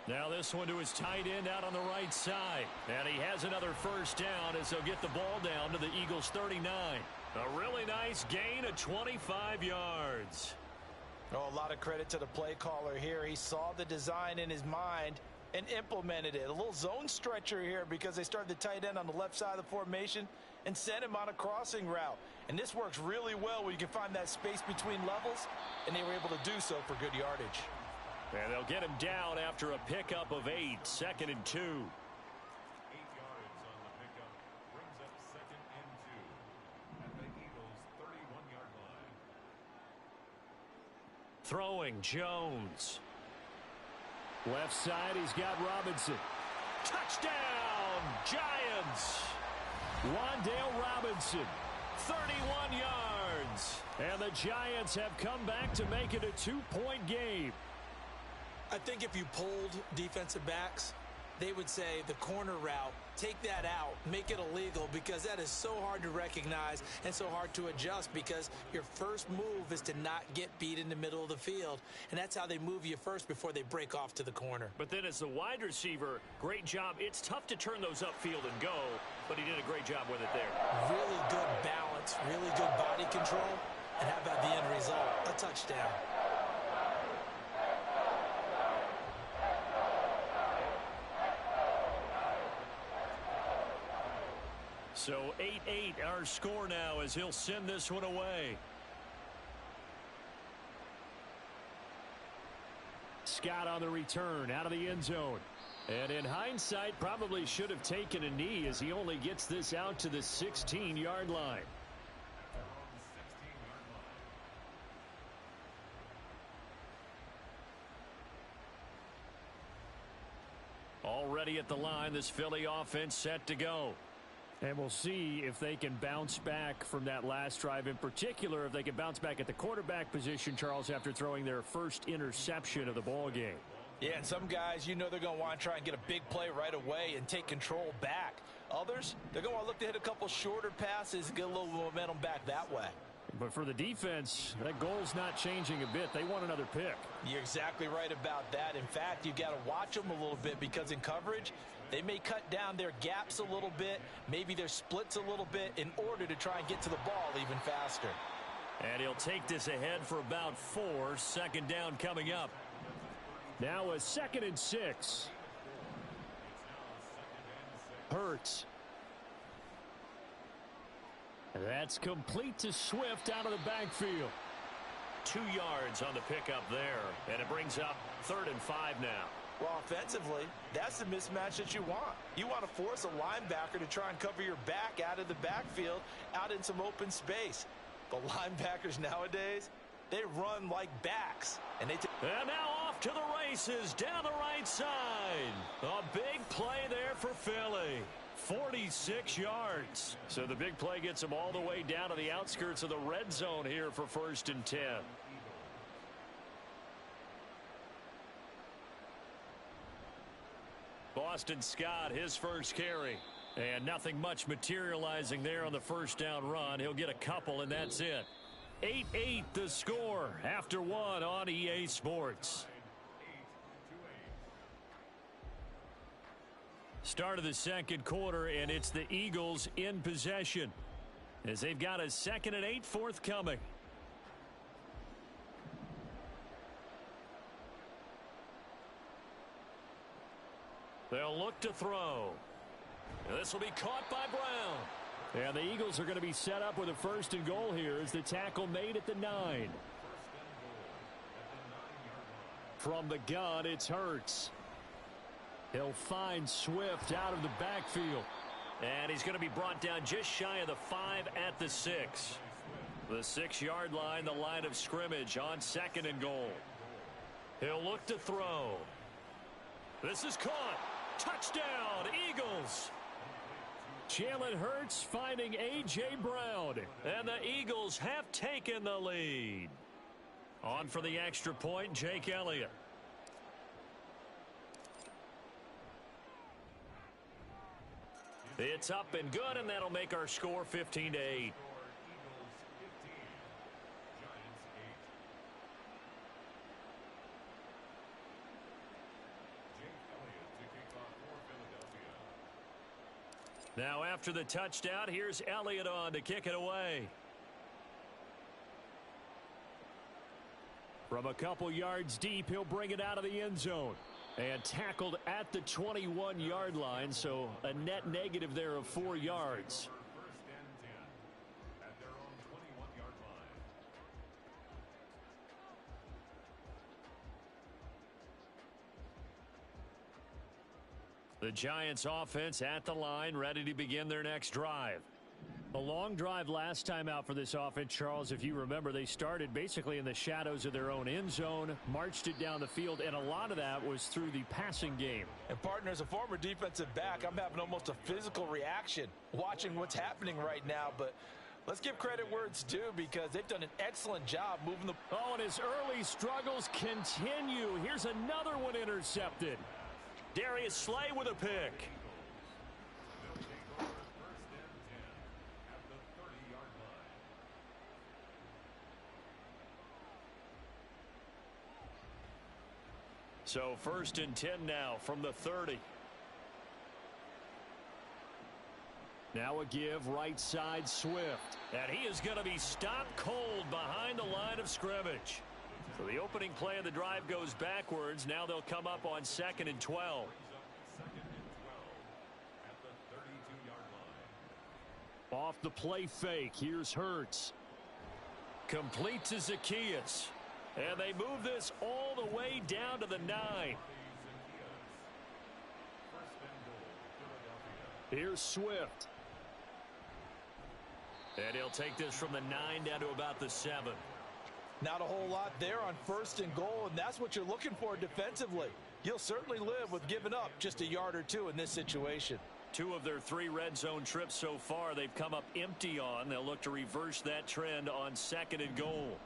Now this one to his tight end out on the right side. And he has another first down as they'll get the ball down to the Eagles' 39. A really nice gain of 25 yards. Oh, a lot of credit to the play caller here. He saw the design in his mind and implemented it. A little zone stretcher here because they started the tight end on the left side of the formation and sent him on a crossing route. And this works really well when you can find that space between levels, and they were able to do so for good yardage. And they'll get him down after a pickup of 8, 2nd and 2. 8 yards on the pickup brings up 2nd and 2 at the Eagles' 31-yard line. Throwing Jones. Left side, he's got Robinson. Touchdown, Giants! Wan'Dale Robinson, 31 yards. And the Giants have come back to make it a 2-point game. I think if you polled defensive backs, they would say the corner route, take that out, make it illegal, because that is so hard to recognize and so hard to adjust, because your first move is to not get beat in the middle of the field, and that's how they move you first before they break off to the corner. But then as the wide receiver, great job. It's tough to turn those upfield and go, but he did a great job with it there. Really good balance, really good body control, and how about the end result? A touchdown. So 8-8 our score now as he'll send this one away. Scott on the return out of the end zone. And in hindsight, probably should have taken a knee as he only gets this out to the 16-yard line. Already at the line, this Philly offense set to go. And we'll see if they can bounce back from that last drive. In particular, if they can bounce back at the quarterback position, Charles, after throwing their first interception of the ball game. Yeah, and some guys, you know they're going to want to try and get a big play right away and take control back. Others, they're going to want to look to hit a couple shorter passes and get a little momentum back that way. But for the defense, that goal's not changing a bit. They want another pick. You're exactly right about that. In fact, you've got to watch them a little bit, because in coverage, they may cut down their gaps a little bit, maybe their splits a little bit, in order to try and get to the ball even faster. And he'll take this ahead for about 4. 2nd down coming up. Now a 2nd and 6. Hurts. That's complete to Swift out of the backfield. 2 yards on the pickup there, and it brings up 3rd and 5 now. Well, offensively, that's the mismatch that you want. You want to force a linebacker to try and cover your back out of the backfield, out in some open space. The linebackers nowadays, they run like backs. And now off to the races down the right side. A big play there for Philly. 46 yards. So the big play gets them all the way down to the outskirts of the red zone here for 1st and 10. Boston Scott, his first carry. And nothing much materializing there on the first down run. He'll get a couple, and that's it. 8-8 the score after 1 on EA Sports. Start of the 2nd quarter, and it's the Eagles in possession as they've got a 2nd and 8 forthcoming. They'll look to throw. This will be caught by Brown. And the Eagles are going to be set up with a 1st and goal here as the tackle made at the 9. From the gun, it's Hurts. He'll find Swift out of the backfield. And he's going to be brought down just shy of the 5 at the 6. The 6-yard line, the line of scrimmage on 2nd and goal. He'll look to throw. This is caught. Touchdown, Eagles. Jalen Hurts finding A.J. Brown. And the Eagles have taken the lead. On for the extra point, Jake Elliott. It's up and good, and that'll make our score 15-8. Now after the touchdown, here's Elliott on to kick it away. From a couple yards deep, he'll bring it out of the end zone. And tackled at the 21-yard line, so a net negative there of 4 yards. First and 10 at their own 21-yard line. The Giants offense at the line, ready to begin their next drive. A long drive last time out for this offense, Charles. If you remember, they started basically in the shadows of their own end zone, marched it down the field, and a lot of that was through the passing game. And partner, as a former defensive back, I'm having almost a physical reaction watching what's happening right now. But let's give credit where it's due because they've done an excellent job moving the... Oh, and his early struggles continue. Here's another one intercepted. Darius Slay with a pick. So first and 10 now from the 30. Now a give right side Swift. And he is going to be stopped cold behind the line of scrimmage. So the opening play of the drive goes backwards. Now they'll come up on 2nd and 12. Off the play fake. Here's Hurts. Complete to Zacchaeus. And they move this all the way down to the 9. Here's Swift. And he'll take this from the 9 down to about the 7. Not a whole lot there on 1st and goal, and that's what you're looking for defensively. You'll certainly live with giving up just a yard or two in this situation. 2 of their 3 red zone trips so far they've come up empty on. They'll look to reverse that trend on 2nd and goal.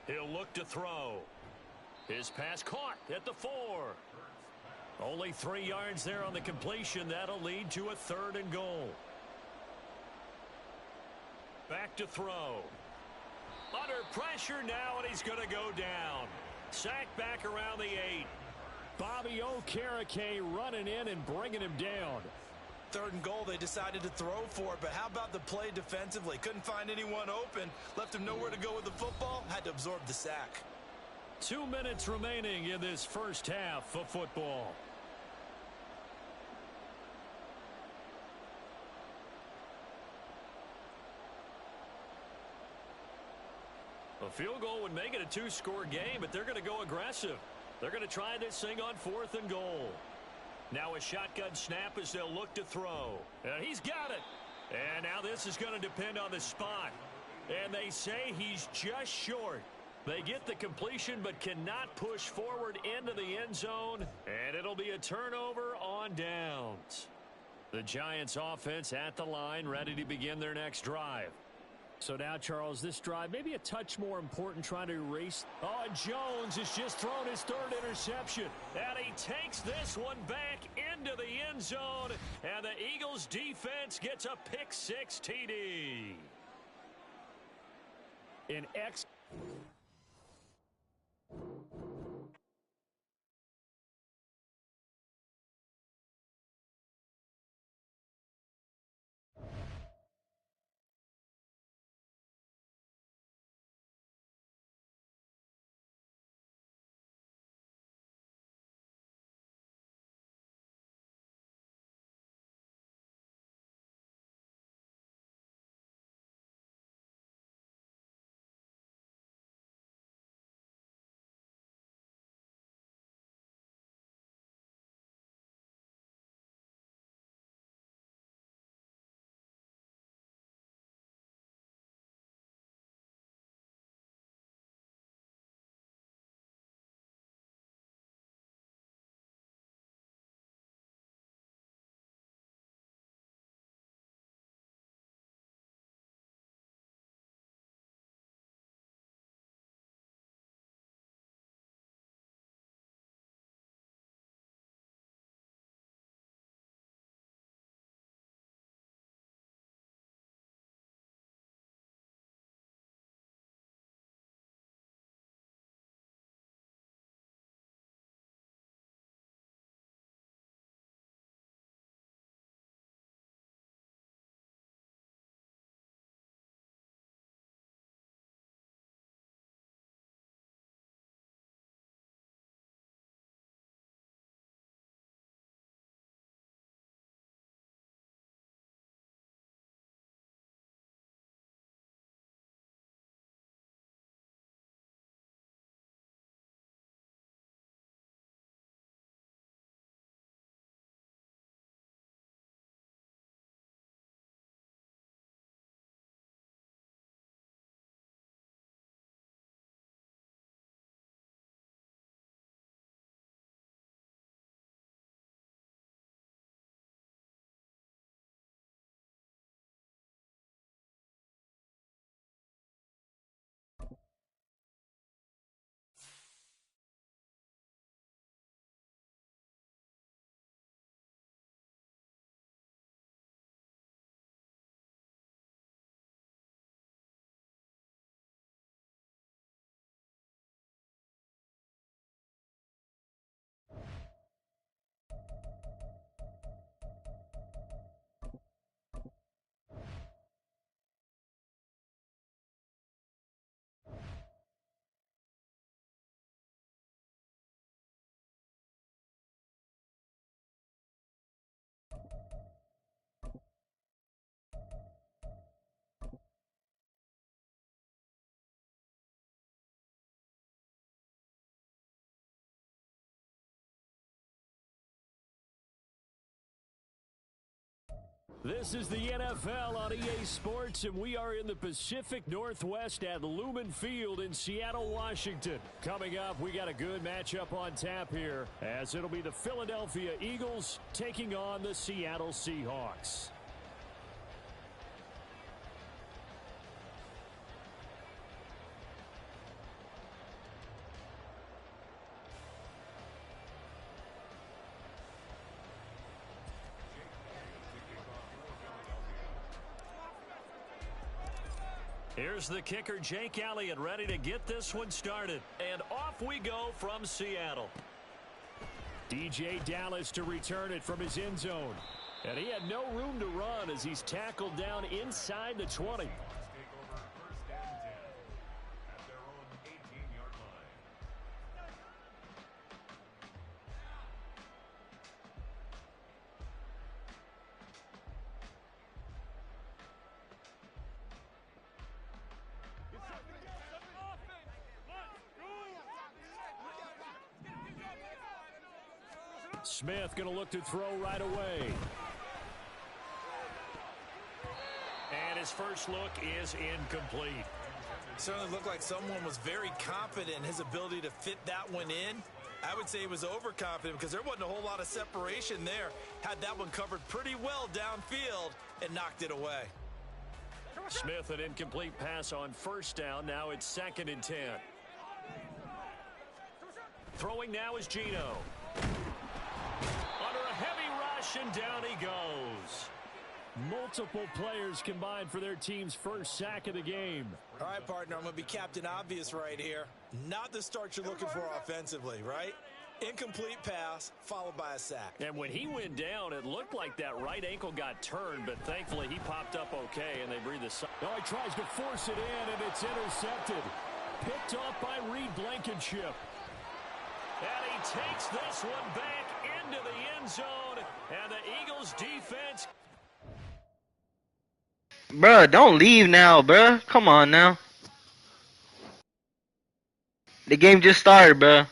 He'll look to throw. His pass caught at the 4. Only 3 yards there on the completion. That'll lead to a 3rd and goal. Back to throw. Under pressure now, and he's going to go down. Sacked back around the 8. Bobby Okereke running in and bringing him down. 3rd and goal, they decided to throw for it, but how about the play defensively? Couldn't find anyone open, left him nowhere to go with the football, had to absorb the sack. 2 minutes remaining in this first half of football. A field goal would make it a 2-score game, but they're going to go aggressive. They're going to try this thing on 4th and goal. Now a shotgun snap as they'll look to throw. And he's got it. And now this is going to depend on the spot. And they say he's just short. They get the completion but cannot push forward into the end zone. And it'll be a turnover on downs. The Giants offense at the line, ready to begin their next drive. So now, Charles, this drive maybe a touch more important, trying to erase. Oh, Jones has just thrown his 3rd interception. And he takes this one back into the end zone. And the Eagles defense gets a pick-6 TD. In X. This is the NFL on EA Sports, and we are in the Pacific Northwest at Lumen Field in Seattle, Washington. Coming up, we got a good matchup on tap here, as it'll be the Philadelphia Eagles taking on the Seattle Seahawks. Here's the kicker, Jake Elliott, ready to get this one started. And off we go from Seattle. DJ Dallas to return it from his end zone. And he had no room to run as he's tackled down inside the 20. Smith going to look to throw right away. And his first look is incomplete. Certainly looked like someone was very confident in his ability to fit that one in. I would say he was overconfident because there wasn't a whole lot of separation there. Had that one covered pretty well downfield and knocked it away. Smith, an incomplete pass on first down. Now it's 2nd and 10. Throwing now is Geno. Under a heavy rush, and down he goes. Multiple players combined for their team's first sack of the game. All right, partner, I'm going to be Captain Obvious right here. Not the start you're looking for offensively, right? Incomplete pass followed by a sack. And when he went down, it looked like that right ankle got turned, but thankfully he popped up okay, and they breathed a sigh. Oh, he tries to force it in, and it's intercepted. Picked off by Reed Blankenship. And he takes this one back into the end zone, and the Eagles defense. Bruh, don't leave now, bruh. Come on now. The game just started, bruh.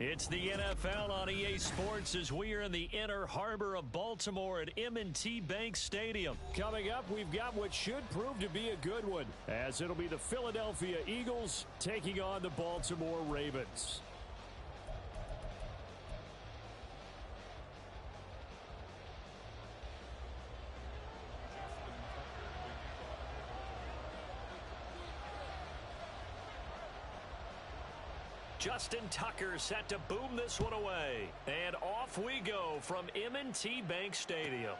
It's the NFL on EA Sports as we are in the inner harbor of Baltimore at M&T Bank Stadium. Coming up, we've got what should prove to be a good one, as it'll be the Philadelphia Eagles taking on the Baltimore Ravens. Justin Tucker set to boom this one away. And off we go from M&T Bank Stadium.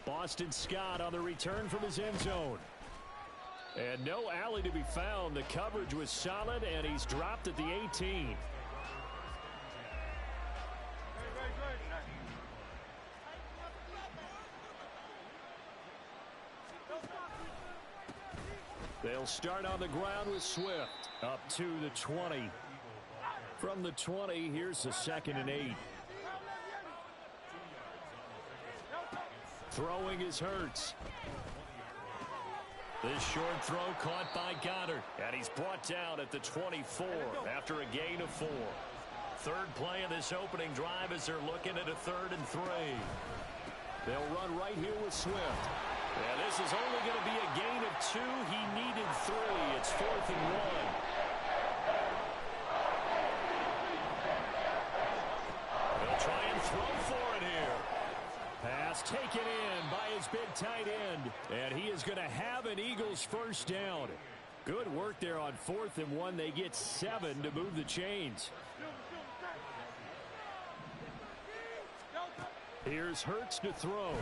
Boston Scott on the return from his end zone. And no alley to be found. The coverage was solid, and he's dropped at the 18. They'll start on the ground with Swift. Up to the 20. From the 20, here's the 2nd and 8. Throwing is Hurts. This short throw caught by Goddard. And he's brought down at the 24 after a gain of 4. Third play of this opening drive as they're looking at a 3rd and 3. They'll run right here with Swift. Yeah, this is only going to be a gain of 2. He needed 3. It's 4th and 1. They'll try and throw for it here. Pass taken in by his big tight end. And he is going to have an Eagles first down. Good work there on 4th and 1. They get 7 to move the chains. Here's Hurts to throw.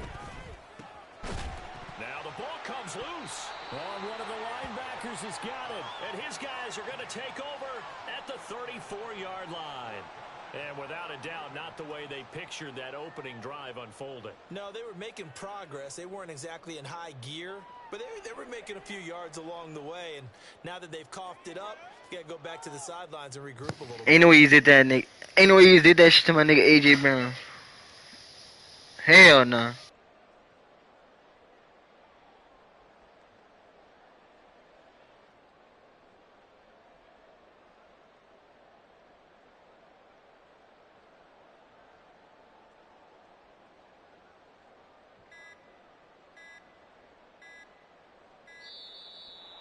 Now the ball comes loose. Oh, one of the linebackers has got it. And his guys are going to take over at the 34-yard line. And without a doubt, not the way they pictured that opening drive unfolding. No, they were making progress. They weren't exactly in high gear, but they were making a few yards along the way. And now that they've coughed it up, you got to go back to the sidelines and regroup a little bit. Ain't no way you did that, nigga. Ain't no way you did that shit to my nigga A.J. Brown. Hell no.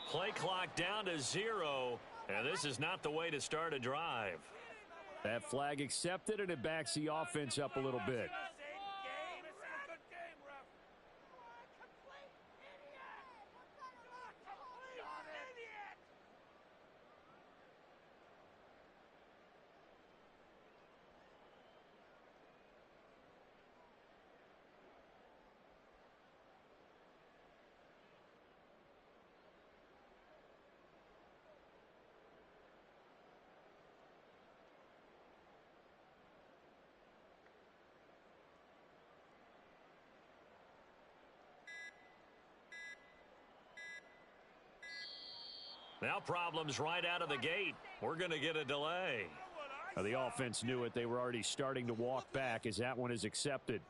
Play clock down to 0, and this is not the way to start a drive. That flag accepted, and it backs the offense up a little bit. Now problems right out of the gate. We're going to get a delay. Now, the offense knew it. They were already starting to walk back as that one is accepted.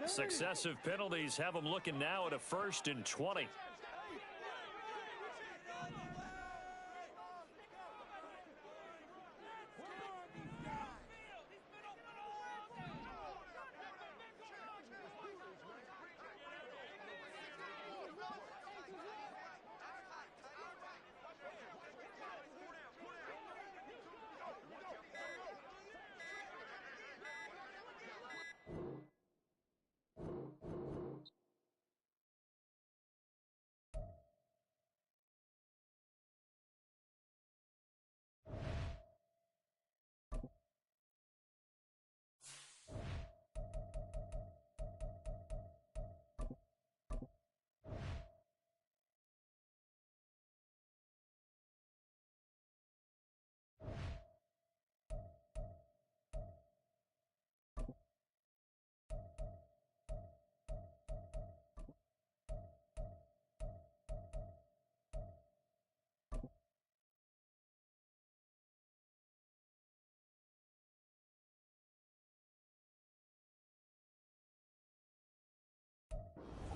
Successive penalties have them looking now at a 1st and 20.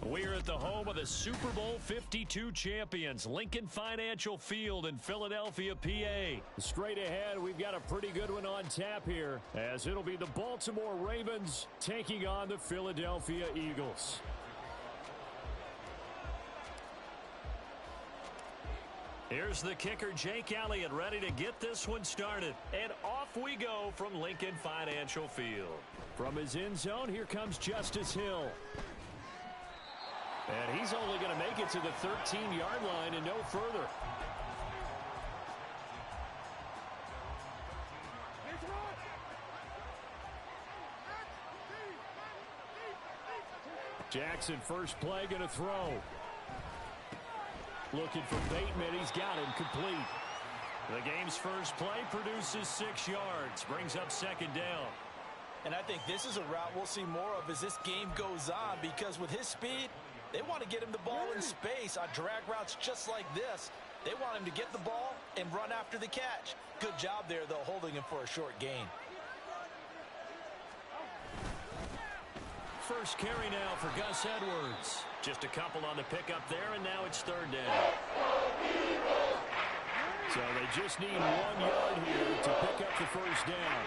We're at the home of the Super Bowl 52 champions, Lincoln Financial Field in Philadelphia, PA. Straight ahead, we've got a pretty good one on tap here, as it'll be the Baltimore Ravens taking on the Philadelphia Eagles. Here's the kicker, Jake Elliott, ready to get this one started. And off we go from Lincoln Financial Field. From his end zone, here comes Justice Hill. And he's only going to make it to the 13-yard line and no further. Jackson, first play, going to throw. Looking for Bateman. He's got him complete. The game's first play produces 6 yards. Brings up 2nd down. And I think this is a route we'll see more of as this game goes on, because with his speed, they want to get him the ball in space on drag routes just like this. They want him to get the ball and run after the catch. Good job there, though, holding him for a short gain. first carry now for Gus Edwards. Just a couple on the pickup there, and now it's third down. So they just need 1 yard here to pick up the first down.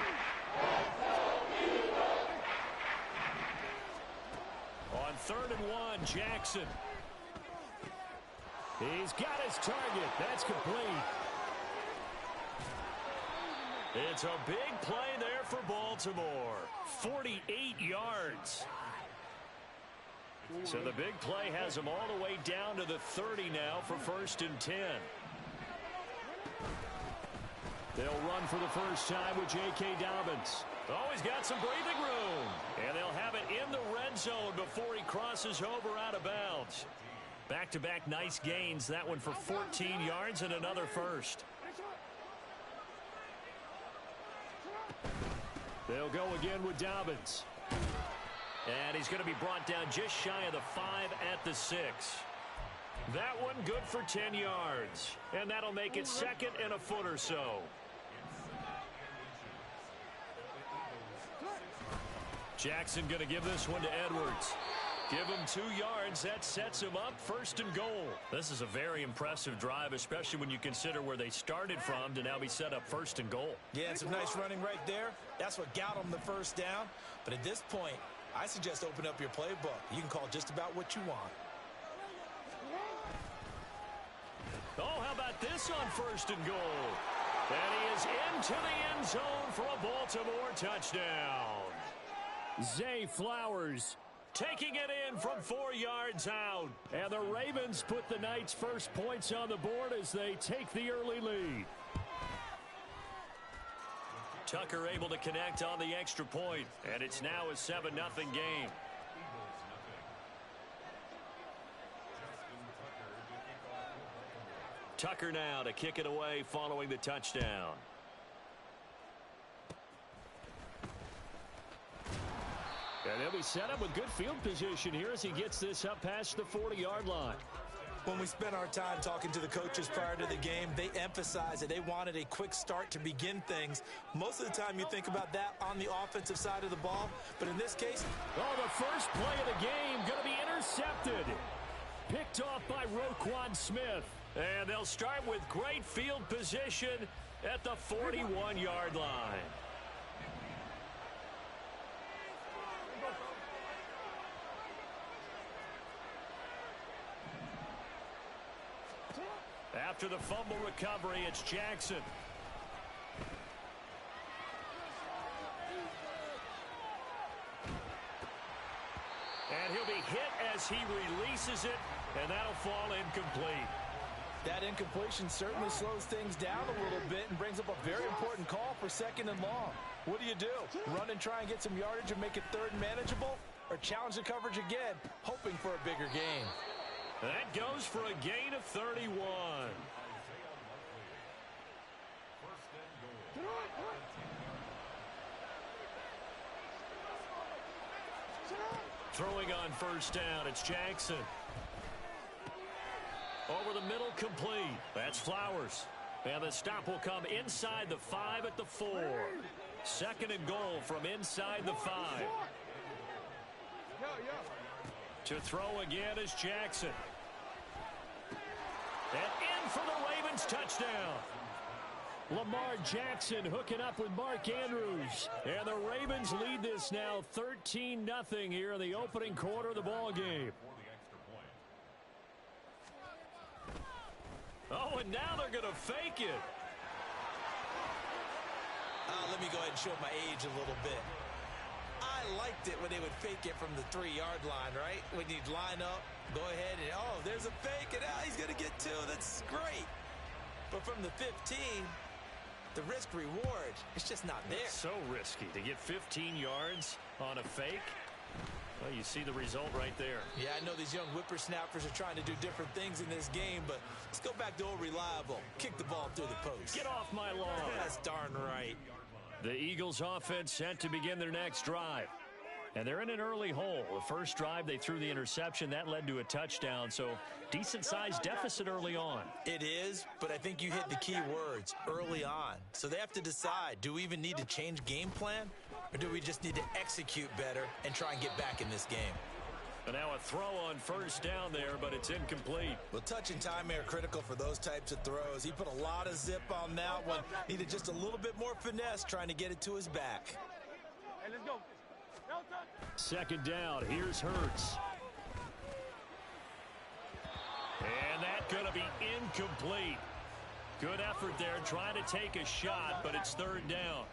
On 3rd and 1, Jackson. He's got his target. That's complete. It's a big play there for Baltimore. 48 yards. So the big play has them all the way down to the 30 now for 1st and 10. They'll run for the first time with J.K. Dobbins. Oh, he's got some breathing room. And they'll have it in the red zone before he crosses over out of bounds. Back-to-back nice gains. That one for 14 yards and another first. They'll go again with Dobbins. And he's going to be brought down just shy of the 5 at the 6. That one good for 10 yards. And that'll make it 2nd and a foot or so. Jackson going to give this one to Edwards. Give him 2 yards. That sets him up 1st and goal. This is a very impressive drive, especially when you consider where they started from to now be set up 1st and goal. Yeah, and some nice running right there. That's what got them the first down. But at this point, I suggest open up your playbook. You can call just about what you want. Oh, how about this on 1st and goal? And he is into the end zone for a Baltimore touchdown. Zay Flowers taking it in from 4 yards out. And the Ravens put the Knights' first points on the board as they take the early lead. Tucker able to connect on the extra point, and it's now a 7-0 game. Tucker now to kick it away following the touchdown. And they'll be set up with good field position here as he gets this up past the 40-yard line. When we spent our time talking to the coaches prior to the game, they emphasized that they wanted a quick start to begin things. Most of the time you think about that on the offensive side of the ball, but in this case... Oh, the first play of the game going to be intercepted. Picked off by Roquan Smith. And they'll start with great field position at the 41-yard line. After the fumble recovery, it's Jackson. And he'll be hit as he releases it, and that'll fall incomplete. That incompletion certainly slows things down a little bit and brings up a very important call for 2nd and long. What do? Run and try and get some yardage and make it 3rd and manageable? Or challenge the coverage again, hoping for a bigger gain? That goes for a gain of 31. Throwing on 1st down, it's Jackson. Over the middle, complete. That's Flowers. And the stop will come inside the 5 at the 4. 2nd and goal from inside the 5. To throw again is Jackson. And in for the Ravens touchdown. Lamar Jackson hooking up with Mark Andrews. And the Ravens lead this now 13-0 here in the opening quarter of the ball game. Oh, and now they're going to fake it. Let me go ahead and show my age a little bit. I liked it when they would fake it from the 3-yard line, right? When you'd line up, go ahead and, oh, there's a fake, and he's going to get 2. That's great. But from the 15, the risk-reward, it's just not there. It's so risky to get 15 yards on a fake. Well, you see the result right there. Yeah, I know these young whippersnappers are trying to do different things in this game, but let's go back to old reliable. Kick the ball through the post. Get off my lawn. That's darn right. The Eagles offense set to begin their next drive. And they're in an early hole. The first drive, they threw the interception. That led to a touchdown, so decent-sized deficit early on. It is, but I think you hit the key words, early on. So they have to decide, do we even need to change game plan? Or do we just need to execute better and try and get back in this game? And now a throw on first down there, but it's incomplete. Well, touch and timing are critical for those types of throws. He put a lot of zip on that one. Needed just a little bit more finesse trying to get it to his back. Hey, let's go. Second down. Here's Hurts. And that's going to be incomplete. Good effort there trying to take a shot, but it's third down.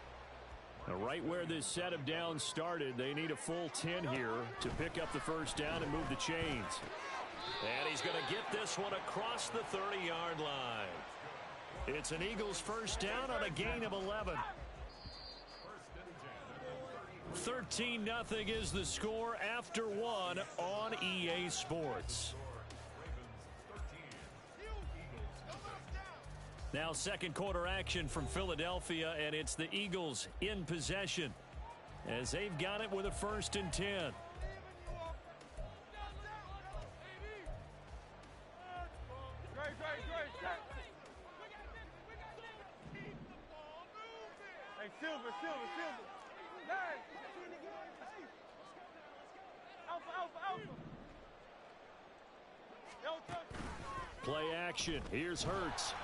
Now, right where this set of downs started, they need a full 10 here to pick up the first down and move the chains. And he's going to get this one across the 30-yard line. It's an Eagles first down on a gain of 11. 13-0 is the score after one on EA Sports. Now second quarter action from Philadelphia, and it's the Eagles in possession as they've got it with a 1st and 10. Hey, Silver. Nine. Alpha. Play action. Here's Hurts.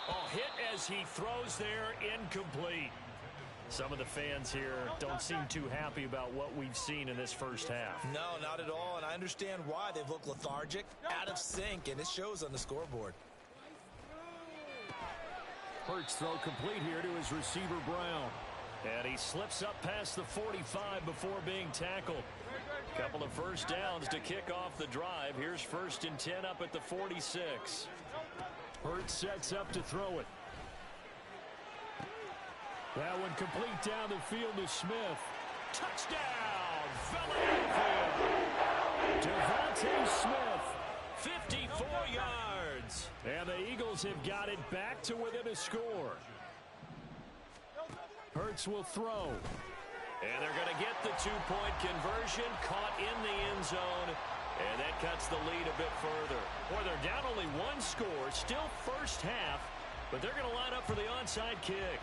Oh, hit as he throws there, incomplete. Some of the fans here don't seem too happy about what we've seen in this first half. No, not at all, and I understand why. They've looked lethargic, out of sync, and it shows on the scoreboard. Hurts throw complete here to his receiver, Brown. And he slips up past the 45 before being tackled. Couple of first downs to kick off the drive. Here's 1st and 10 up at the 46. Hurts sets up to throw it. That one complete down the field to Smith. Touchdown, Philadelphia! Devontae Smith, 54 yards. And the Eagles have got it back to within a score. Hurts will throw. And they're going to get the 2-point conversion, caught in the end zone. And that cuts the lead a bit further. Boy, they're down only one score, still first half, but they're going to line up for the onside kick.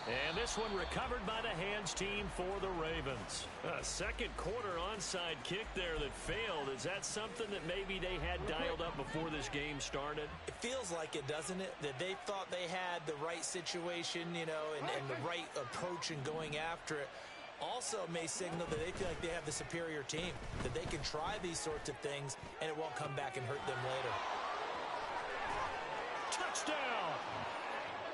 And this one recovered by the hands team for the Ravens. A second quarter onside kick there that failed. Is that something that maybe they had dialed up before this game started? It feels like it, doesn't it? That they thought they had the right situation, and the right approach in going after it. Also may signal that they feel like they have the superior team, that they can try these sorts of things and it won't come back and hurt them later. Touchdown!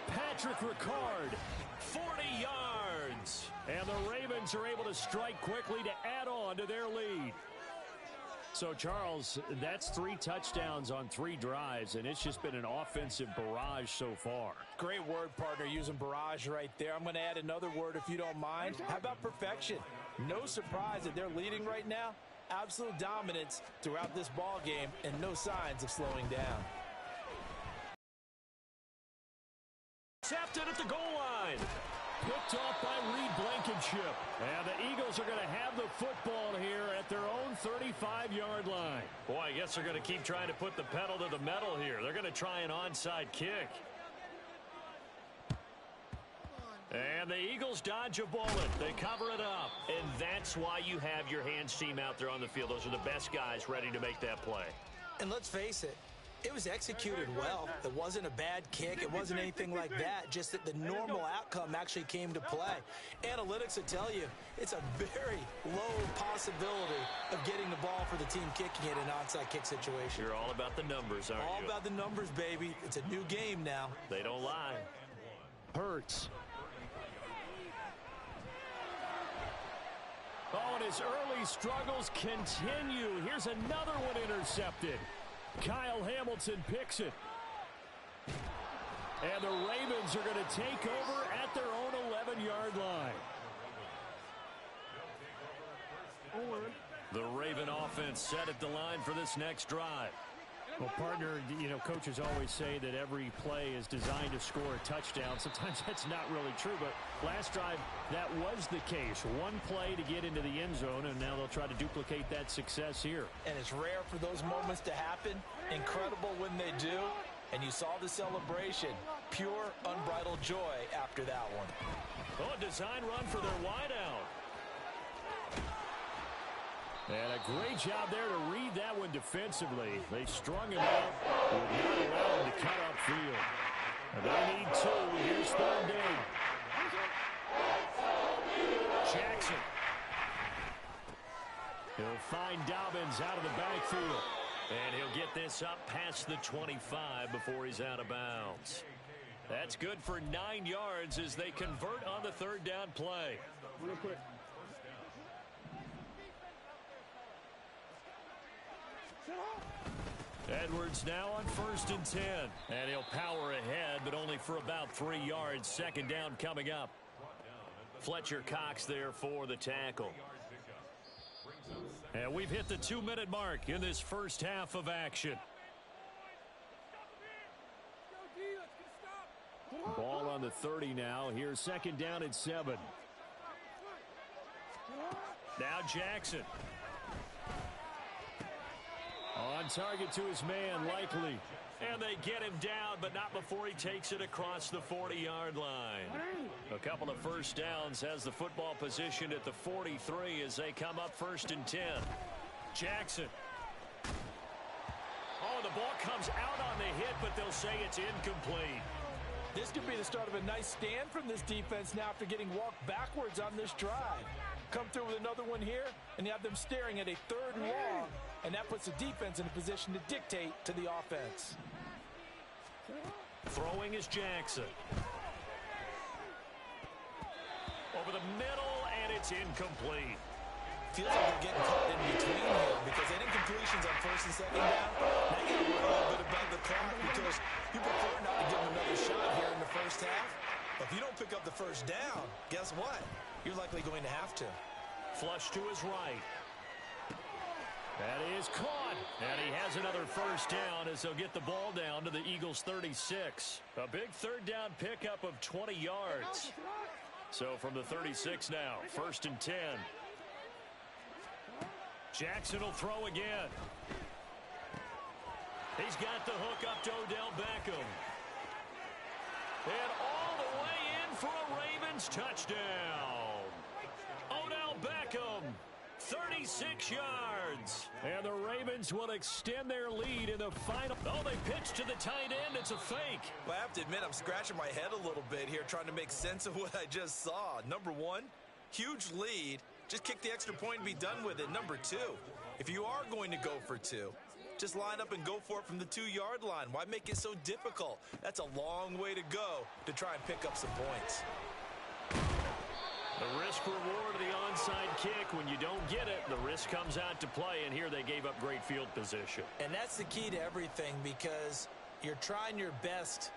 Patrick Ricard, 40 yards. And the Ravens are able to strike quickly to add on to their lead. So, Charles, that's 3 touchdowns on 3 drives, and it's just been an offensive barrage so far. Great word, partner, using barrage right there. I'm going to add another word if you don't mind. How about perfection? No surprise that they're leading right now. Absolute dominance throughout this ball game and no signs of slowing down. Tapped it at the goal line. Picked off by Reed Blankenship. And the Eagles are going to have the football here at their own 35-yard line. Boy, I guess they're going to keep trying to put the pedal to the metal here. They're going to try an onside kick. And the Eagles dodge a bullet. They cover it up. And that's why you have your hands team out there on the field. Those are the best guys ready to make that play. And let's face it, it was executed well. It wasn't a bad kick. It wasn't anything like that. Just that the normal outcome actually came to play. Analytics will tell you it's a very low possibility of getting the ball for the team kicking it in an onside kick situation. You're all about the numbers, aren't you? All about the numbers, baby. It's a new game now. They don't lie. Hurts. Oh, and his early struggles continue. Here's another one intercepted. Kyle Hamilton picks it. And the Ravens are going to take over at their own 11-yard line. The Raven offense set at the line for this next drive. Well, partner, coaches always say that every play is designed to score a touchdown. Sometimes that's not really true, but last drive, that was the case. One play to get into the end zone, and now they'll try to duplicate that success here. And it's rare for those moments to happen. Incredible when they do. And you saw the celebration. pure, unbridled joy after that one. Oh, a design run for their wideout. And a great job there to read that one defensively. They strung him out. Would not allow him to cut upfield. And they need two. Here's third down. Jackson. He'll find Dobbins out of the backfield. And he'll get this up past the 25 before he's out of bounds. That's good for 9 yards as they convert on the third down play. Real quick. Edwards now on 1st and 10. And he'll power ahead, but only for about 3 yards. Second down coming up. Fletcher Cox there for the tackle. And we've hit the 2-minute mark in this first half of action. Ball on the 30 now. Here's second down and 7. Now Jackson. On target to his man, Likely. And they get him down, but not before he takes it across the 40-yard line. A couple of first downs, has the football position at the 43 as they come up 1st and 10. Jackson. Oh, the ball comes out on the hit, but they'll say it's incomplete. This could be the start of a nice stand from this defense now after getting walked backwards on this drive. Come through with another one here, and you have them staring at a 3rd and long, and that puts the defense in a position to dictate to the offense. Throwing is Jackson. Over the middle, and it's incomplete. Feels like they're getting caught in between here because they didn't completions on 1st and 2nd down. Now you got to worry a little bit about the clock because you prefer not to give them another shot here in the first half. But if you don't pick up the first down, guess what? You're likely going to have to. Flush to his right. That is caught. And he has another first down as they'll get the ball down to the Eagles' 36. A big third down pickup of 20 yards. So from the 36 now, 1st and 10. Jackson will throw again. He's got the hook up to Odell Beckham. And all the way in for a Ravens touchdown. Odell Beckham, 36 yards. And the Ravens will extend their lead in the final. Oh, they pitch to the tight end. It's a fake. Well, I have to admit, I'm scratching my head a little bit here trying to make sense of what I just saw. Number one, huge lead. Just kick the extra point and be done with it. Number two, if you are going to go for 2, just line up and go for it from the 2-yard line. Why make it so difficult? That's a long way to go to try and pick up some points. The risk-reward of the onside kick. When you don't get it, the risk comes out to play, and here they gave up great field position. And that's the key to everything because you're trying your best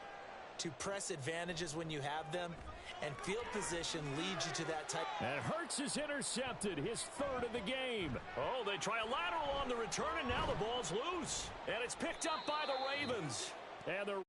to press advantages when you have them, and field position leads you to that type. And Hurts is intercepted, his 3rd of the game. Oh, they try a lateral on the return, and now the ball's loose. And it's picked up by the Ravens. And they're